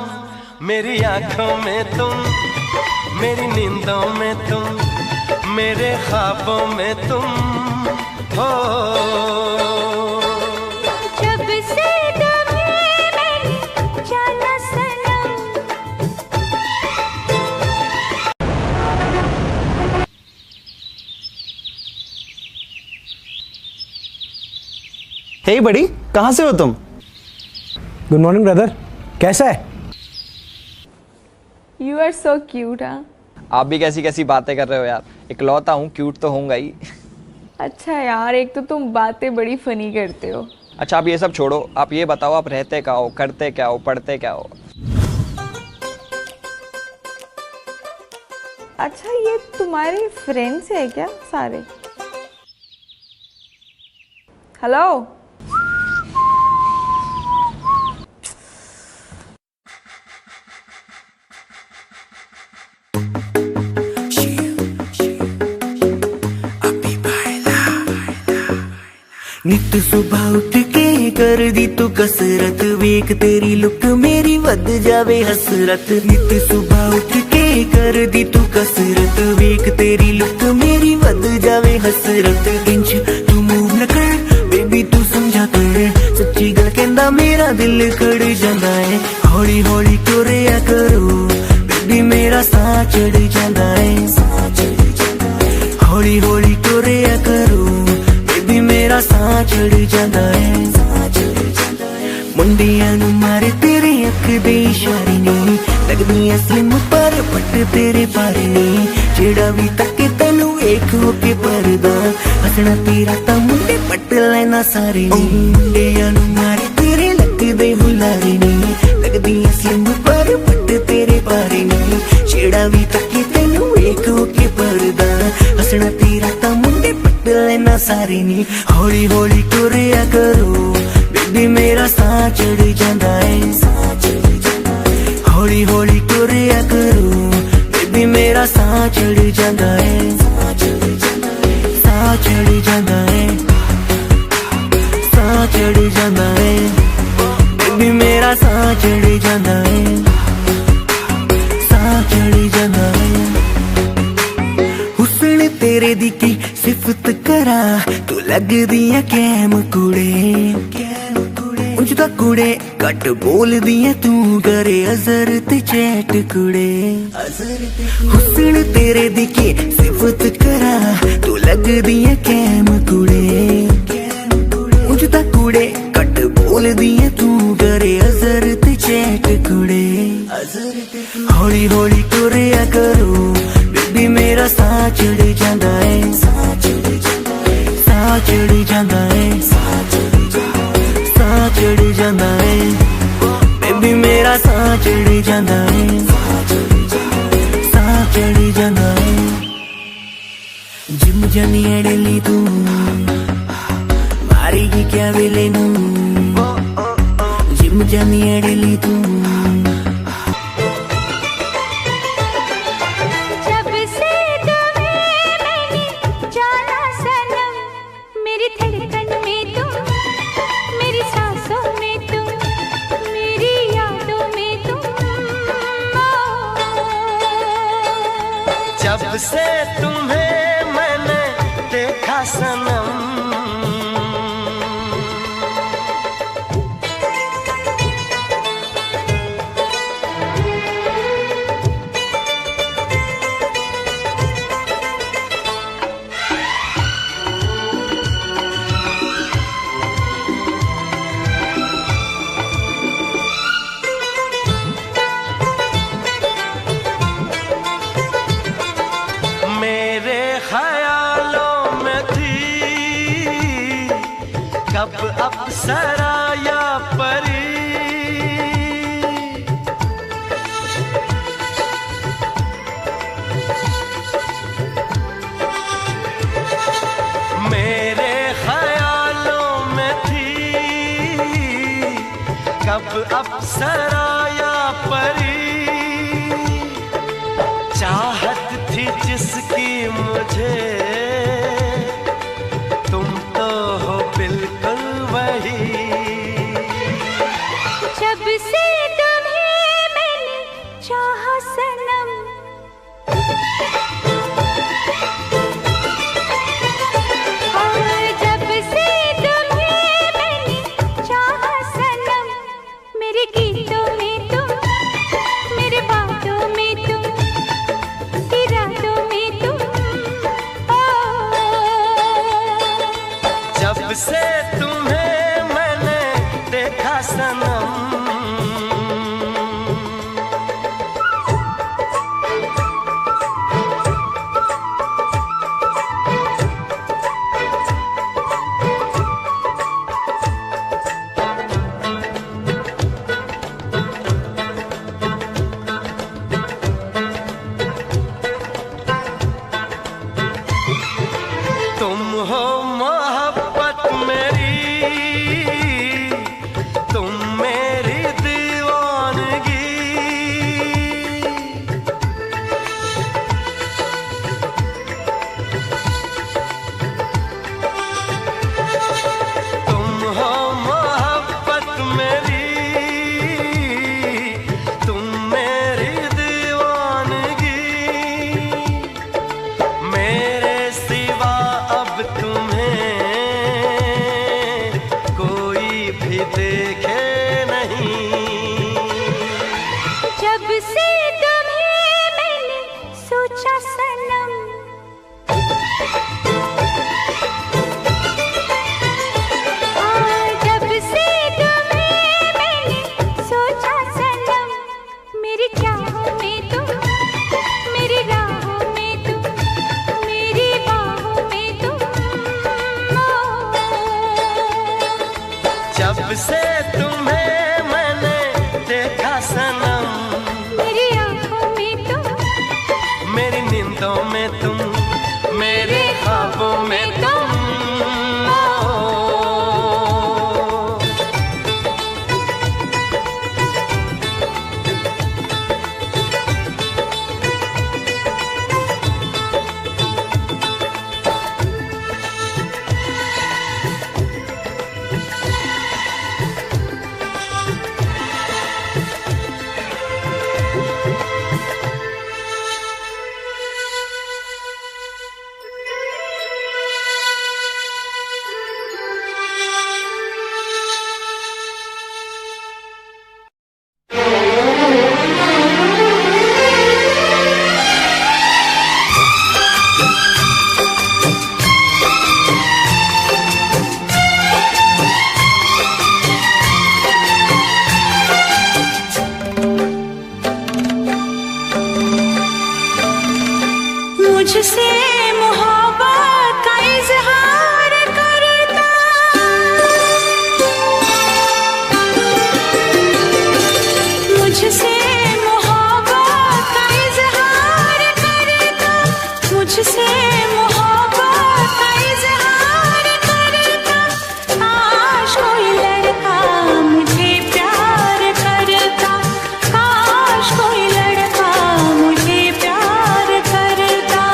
मेरी आंखों में तुम, मेरी नींदों में तुम, मेरे ख्वाबों में तुम हो। जब से तुम्हें मैंने जाना सनम। हे बड़ी, कहाँ से हो तुम? गुड मॉर्निंग ब्रदर, कैसा है? You are so cute. हाँ, आप भी कैसी कैसी बातें कर रहे हो यार, इकलौता हूँ, क्यूट तो होऊंगा ही। अच्छा यार, एक तो तुम बातें बड़ी फनी करते हो। अच्छा आप ये सब छोड़ो, आप ये बताओ आप रहते क्या हो, करते क्या हो, पढ़ते क्या हो? अच्छा ये तुम्हारे फ्रेंड्स है क्या सारे? हेलो। नित सुबह उठ के कर दी तू कसरत, वेख तेरी लुक मेरी वध जावे हसरत। नित सुबह उठ के कर दी तू कसरत, वेख तेरी लुक मेरी वध जावे हसरत। इंच तू मूव न कर बेबी तू समझा कर, सच्ची गल कहंदा मेरा दिल खड़ जांदा है। हौली हौली टुरिया करो बेबी मेरा साह चढ़ जांदा है। हौली हौली टुरिया करो बेबी मेरा साह चढ़ जांदा है। मुंडियां नू मारे तेरे अख दे इशारे नी, लगदी असलिम पर पट तेरे पारे नी। जेड़ा भी तके तैनू वेख हो के परदा, हसना तेरा तां मुंडे पट लेना सारे नी। मुंडियां नू मारे तेरे लगदे हुलारे नी, लगदी असलिम पर पट तेरे पारे नी। जेड़ा भी तके तैनू वेख हो के परदा, हसना तेरा तां मुंडे पट लेना सारे नी। हौली हौली टुरिया करो बेबी मेरा साह चढ़ जांदा है। हौली हौली टुरिया करो बेबी मेरा साह चढ़ जांदा है। साह चढ़ जांदा है, साह चढ़ जांदा है बेबी मेरा साह चढ़ जांदा है। साह चढ़ जांदा है। हुस्न तेरे दी की सिफत करा, तू लगदी है कैम कुड़े। उंज दा कुड़े घट बोलदी है तू, करे अजर ते चैट कुड़े। हुस्न तेरे दी की सिफत करा, तू लगदी है कैम कुड़े। उंज दा कुड़े घट बोलदी है तू, करे अजर ते चैट कुड़े। हौली हौली टुरिया करो बेबी मेरा साह चढ़ जांदा है। साह चढ़ जांदा है, साह चढ़ जांदा है बेबी मेरा साह चढ़ जांदा है। साह चढ़ जांदा है। जिम जानी अड़ली तू मारेगी क्या वेले नू, जिम जानी अड़ली तू। जब से तुम्हें मैंने देखा सनम, मेरे ख्यालों में थी कब अप्सरा या परी। मेरे ख्यालों में थी कब अप्सरा या परी। चाहत थी जिसकी मुझे, तुम तो हो बिल्कुल वही। जब से तुम्हें मैंने चाहा सनम, और जब से तुम्हें मैंने चाहा सनम, मेरे गीतों में तुम, मेरे बातों में तुम, जब से तुम्हें मैंने देखा सनम, देखे नहीं। जब से तुम्हें मैंने सोचा सनम, जब से तुम्हें मैंने सोचा सनम, मेरी चाहों में तुम, मेरी राहों में तुम, मेरी बाहों में तुम। जब से तुम्हें मैंने देखा सनम, मेरी आँखों में तुम, मेरी नींदों में तुम, मेरे ख्वाबों में तुम। मुझसे मोहब्बत का इजहार करता, मुझसे मोहब्बत का इजहार करता, मुझसे मोहब्बत का इजहार करता। काश कोई लड़का मुझे प्यार करता, काश कोई लड़का मुझे प्यार करता।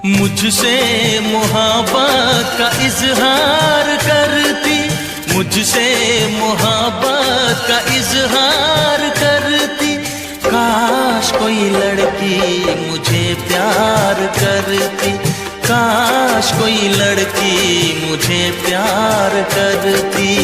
मुझसे मोहब्बत का इजहार करती, मुझसे मोहब्बत का इजहार करती। काश कोई लड़की मुझे प्यार करती, काश कोई लड़की मुझे प्यार करती।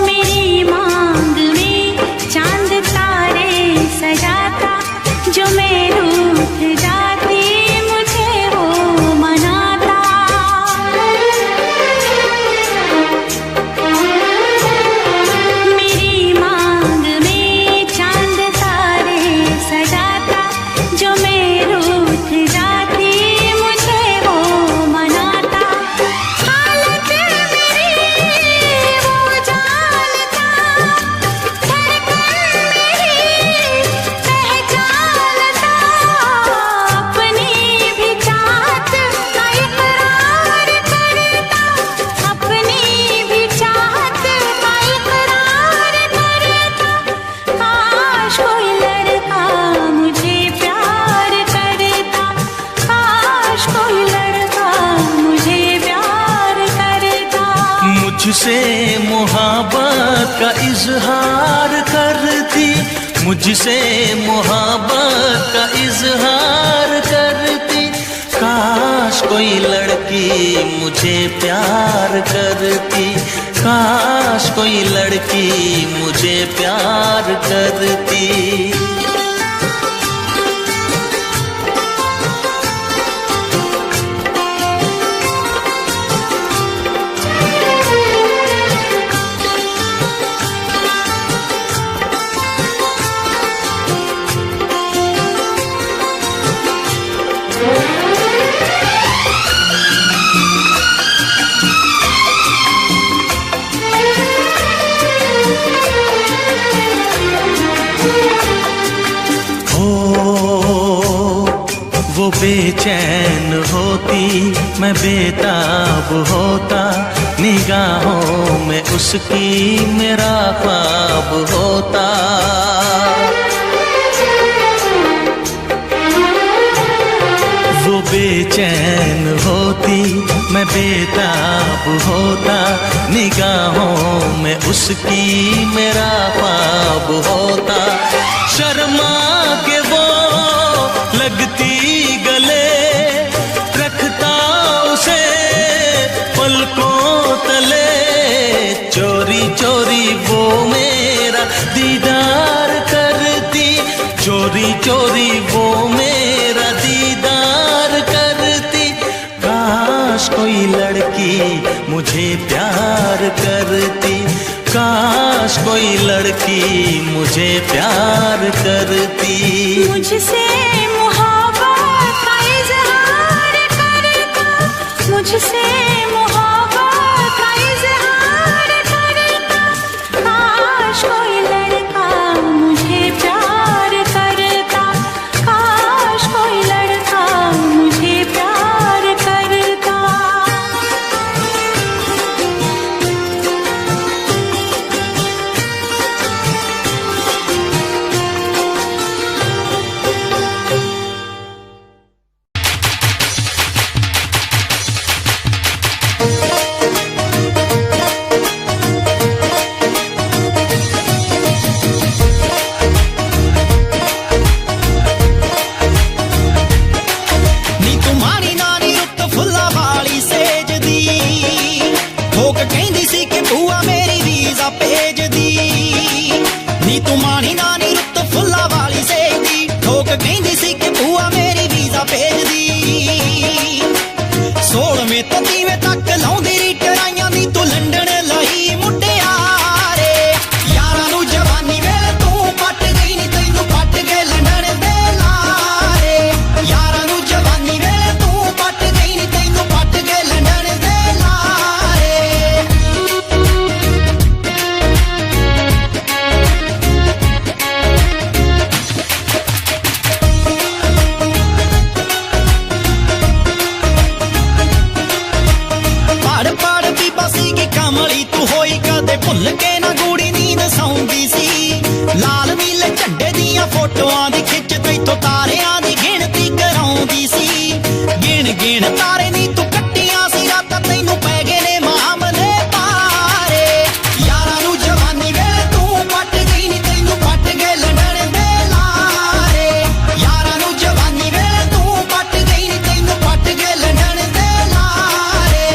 मेरी मांग में चांद तारे सजाता, जो मैं रूठ जाती मुझे वो मनाता। मेरी मांग में चांद तारे सजाता, जो मैं रूठ जाती मुझे वो मनाता। हालत मेरी वो जानता, धड़कन मेरी पहचानता। अपनी भी चाहत का इकरार करता, अपनी भी चाहत का इकरार करता। काश कोई लड़का मुझे प्यार करता, काश कोई लड़का मुझे प्यार करता। मुझसे मोहब्बत का इजहार करती, मुझसे मोहब्बत का इजहार करती। काश कोई लड़की मुझे प्यार करती, काश कोई लड़की मुझे प्यार करती। वो बेचैन होती मैं बेताब होता, निगाहों में उसकी मेरा ख्वाब होता। वो बेचैन होती मैं बेताब होता, निगाहों में उसकी मेरा ख्वाब होता। शर्मा के वो लगती गले, रखता उसे पलकों तले, चोरी चोरी वो मेरा दीदार करती, चोरी चोरी वो मेरा दीदार करती। काश कोई लड़की मुझे प्यार करती, काश कोई लड़की मुझे प्यार करती। मुझसे मोहब्बत का इज़हार करता, मुझसे मोहब्बत का इज़हार करता। काश कोई लड़का मुझे प्यार करता, काश कोई लड़का मुझे प्यार करता। ਨੀ ਤੁਮਾਰੀ ਨਾਨੀ ਰੁੱਤ ਫੁੱਲਾਂ ਵਾਲੀ ਸੇਜਦੀ, ਠੋਕ ਕਹਿੰਦੀ ਸੀ ਕਿ ਭੂਆ ਮੇਰੀ ਵੀਜ਼ਾ ਭੇਜਦੀ। ਨੀ ਤੁਮਾਰੀ ਨਾਨੀ ਰੁੱਤ ਫੁੱਲਾਂ ਵਾਲੀ ਸੇਜਦੀ, ਠੋਕ ਕਹਿੰਦੀ ਸੀ ਕਿ ਭੂਆ ਮੇਰੀ ਵੀਜ਼ਾ ਭੇਜਦੀ। 16ਵੇਂ ਤੋਂ 30ਵੇਂ ਤੱਕ ਲਾਉਂਦੀ ਰੀ ਟਰਾਈਆਂ ਦੀ ਤੂੰ ਲੰਡਨ ਲਈ ਮੁਟਿਆਰੇ। ਯਾਰਾਂ ਨੂੰ ਜਵਾਨੀ ਵੇਲੇ ਤੂੰ ਪੱਟ ਗਈ ਨੀ, ਤੈਨੂੰ ਪੱਟ ਕੇ ਲੰਡਨ ਦੇ ਲਾਰੇ। ਯਾਰਾਂ ਨੂੰ ਜਵਾਨੀ ਵੇਲੇ ਤੂੰ ਪੱਟ ਗਈ ਨੀ, ਤੈਨੂੰ ਪੱਟ ਕੇ ਲੰਡਨ ਦੇ ਲਾਰੇ। ਪੜ ਪੜ ਬੀਬਾ ਸੀ ਕਿ ਕਮਲੀ ਤੂੰ ਹੋਈ, ਕਦੇ ਭੁੱਲ ਕੇ ਨਾ ਗੂੜੀ ਨੀਂਦ ਸੌਂਦੀ ਸੀ। ਲਾਲ ਨੀਲੇ ਝੰਡੇ ਦੀਆਂ ਫੋਟੋਆਂ ਦੀ ਖਿੱਚ ਤੈਥੋਂ ਤਾਰਿਆਂ ਦੀ ਗਿਣਤੀ ਕਰਾਉਂਦੀ ਸੀ। ਗਿਣ ਗਿਣ ਤਾਰੇ ਨੀ ਤੂੰ ਕੱਟੀਆਂ ਸੀ ਰਾਤਾਂ, ਤੈਨੂੰ ਪੈ ਗਏ ਨੇ ਮਾਮਲੇ ਭਾਰੇ। ਯਾਰਾਂ ਨੂੰ ਜਵਾਨੀ ਵੇਲੇ ਤੂੰ ਪੱਟ ਗਈ ਨੀ, ਤੈਨੂੰ ਪੱਟ ਕੇ ਲੰਡਨ ਦੇ ਲਾਰੇ। ਯਾਰਾਂ ਨੂੰ ਜਵਾਨੀ ਵੇਲੇ ਤੂੰ ਪੱਟ ਗਈ ਨੀ, ਤੈਨੂੰ ਪੱਟ ਕੇ ਲੰਡਨ ਦੇ ਲਾਰੇ।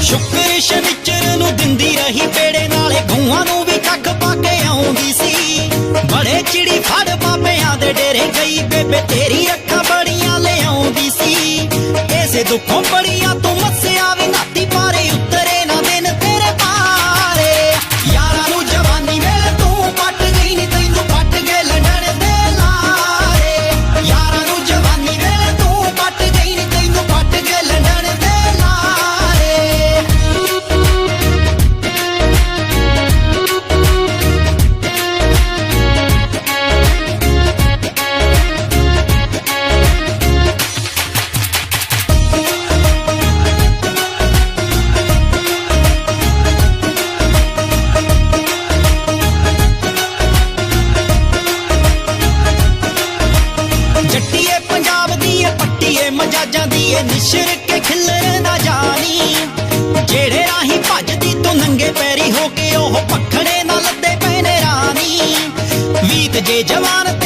ਸ਼ੁਕਰ ਸ਼ਨੀਚਰ ਨੂੰ ਦਿੰਦੀ ਰਹੀ ਪੇੜੇ, ਨਾਲੇ ਗਊਆਂ ਨੂੰ ਵੀ ਕੱਖ ਪਾ ਕੇ ਆਉਂਦੀ ਸੀ। ਬੜੇ ਚਿੜੀ ਫੜ ਬਾਬਿਆਂ ਦੇ ਡੇਰੇ ਗਈ, ਬੇਬੇ ਤੇਰੀ ਅੱਖਾਂ ਬੜੀਆਂ ਲਿਆਉਂਦੀ ਸੀ। ਇਸੇ ਦੁੱਖੋਂ ਬੜੀਆਂ ਤੂੰ ਮੱਸਿਆ ਵੀ ਨਾਤੀ, ਪਾਰੇ ਉਤਰੇ ਨਾ ਦਿਨ ਤੇਰੇ ਪਾਰੇ। ਯਾਰਾਂ ਨੂੰ ਜਵਾਨੀ ਵੇਲੇ ਤੂੰ ਪੱਟ ਗਈ ਨੀ, ਤੈਨੂੰ ਪੱਟ ਕੇ ਲੰਡਨ ਦੇ ਲਾਰੇ। ਯਾਰਾਂ ਨੂੰ ਜਵਾਨੀ ਵੇਲੇ ਤੂੰ ਪੱਟ ਗਈ ਨੀ, ਤੈਨੂੰ ਪੱਟ ਕੇ ਲੰਡਨ ਦੇ ਲਾਰੇ। ਜੱਟੀਏ ਪੰਜਾਬ ਦੀ ਏ ਪੱਟੀਏ ਮਜਾਜਾਂ ਦੀ ਏ, ਨਿਸ਼ਰ ਕੇ ਖਿਲਰ ਨਾ ਜਾਣੀ। ਜਿਹੜੇ ਰਾਹੀਂ ਭੱਜਦੀ ਤੂੰ ਨੰਗੇ ਪੈਰੀ ਹੋ ਕੇ, ਉਹ ਪੱਖੜੇ ਨਾਲ ਲੱਦੇ ਪਏ ਨੇ ਰਾਣੀ। ਵੀਤ ਜੇ ਜਵਾਨ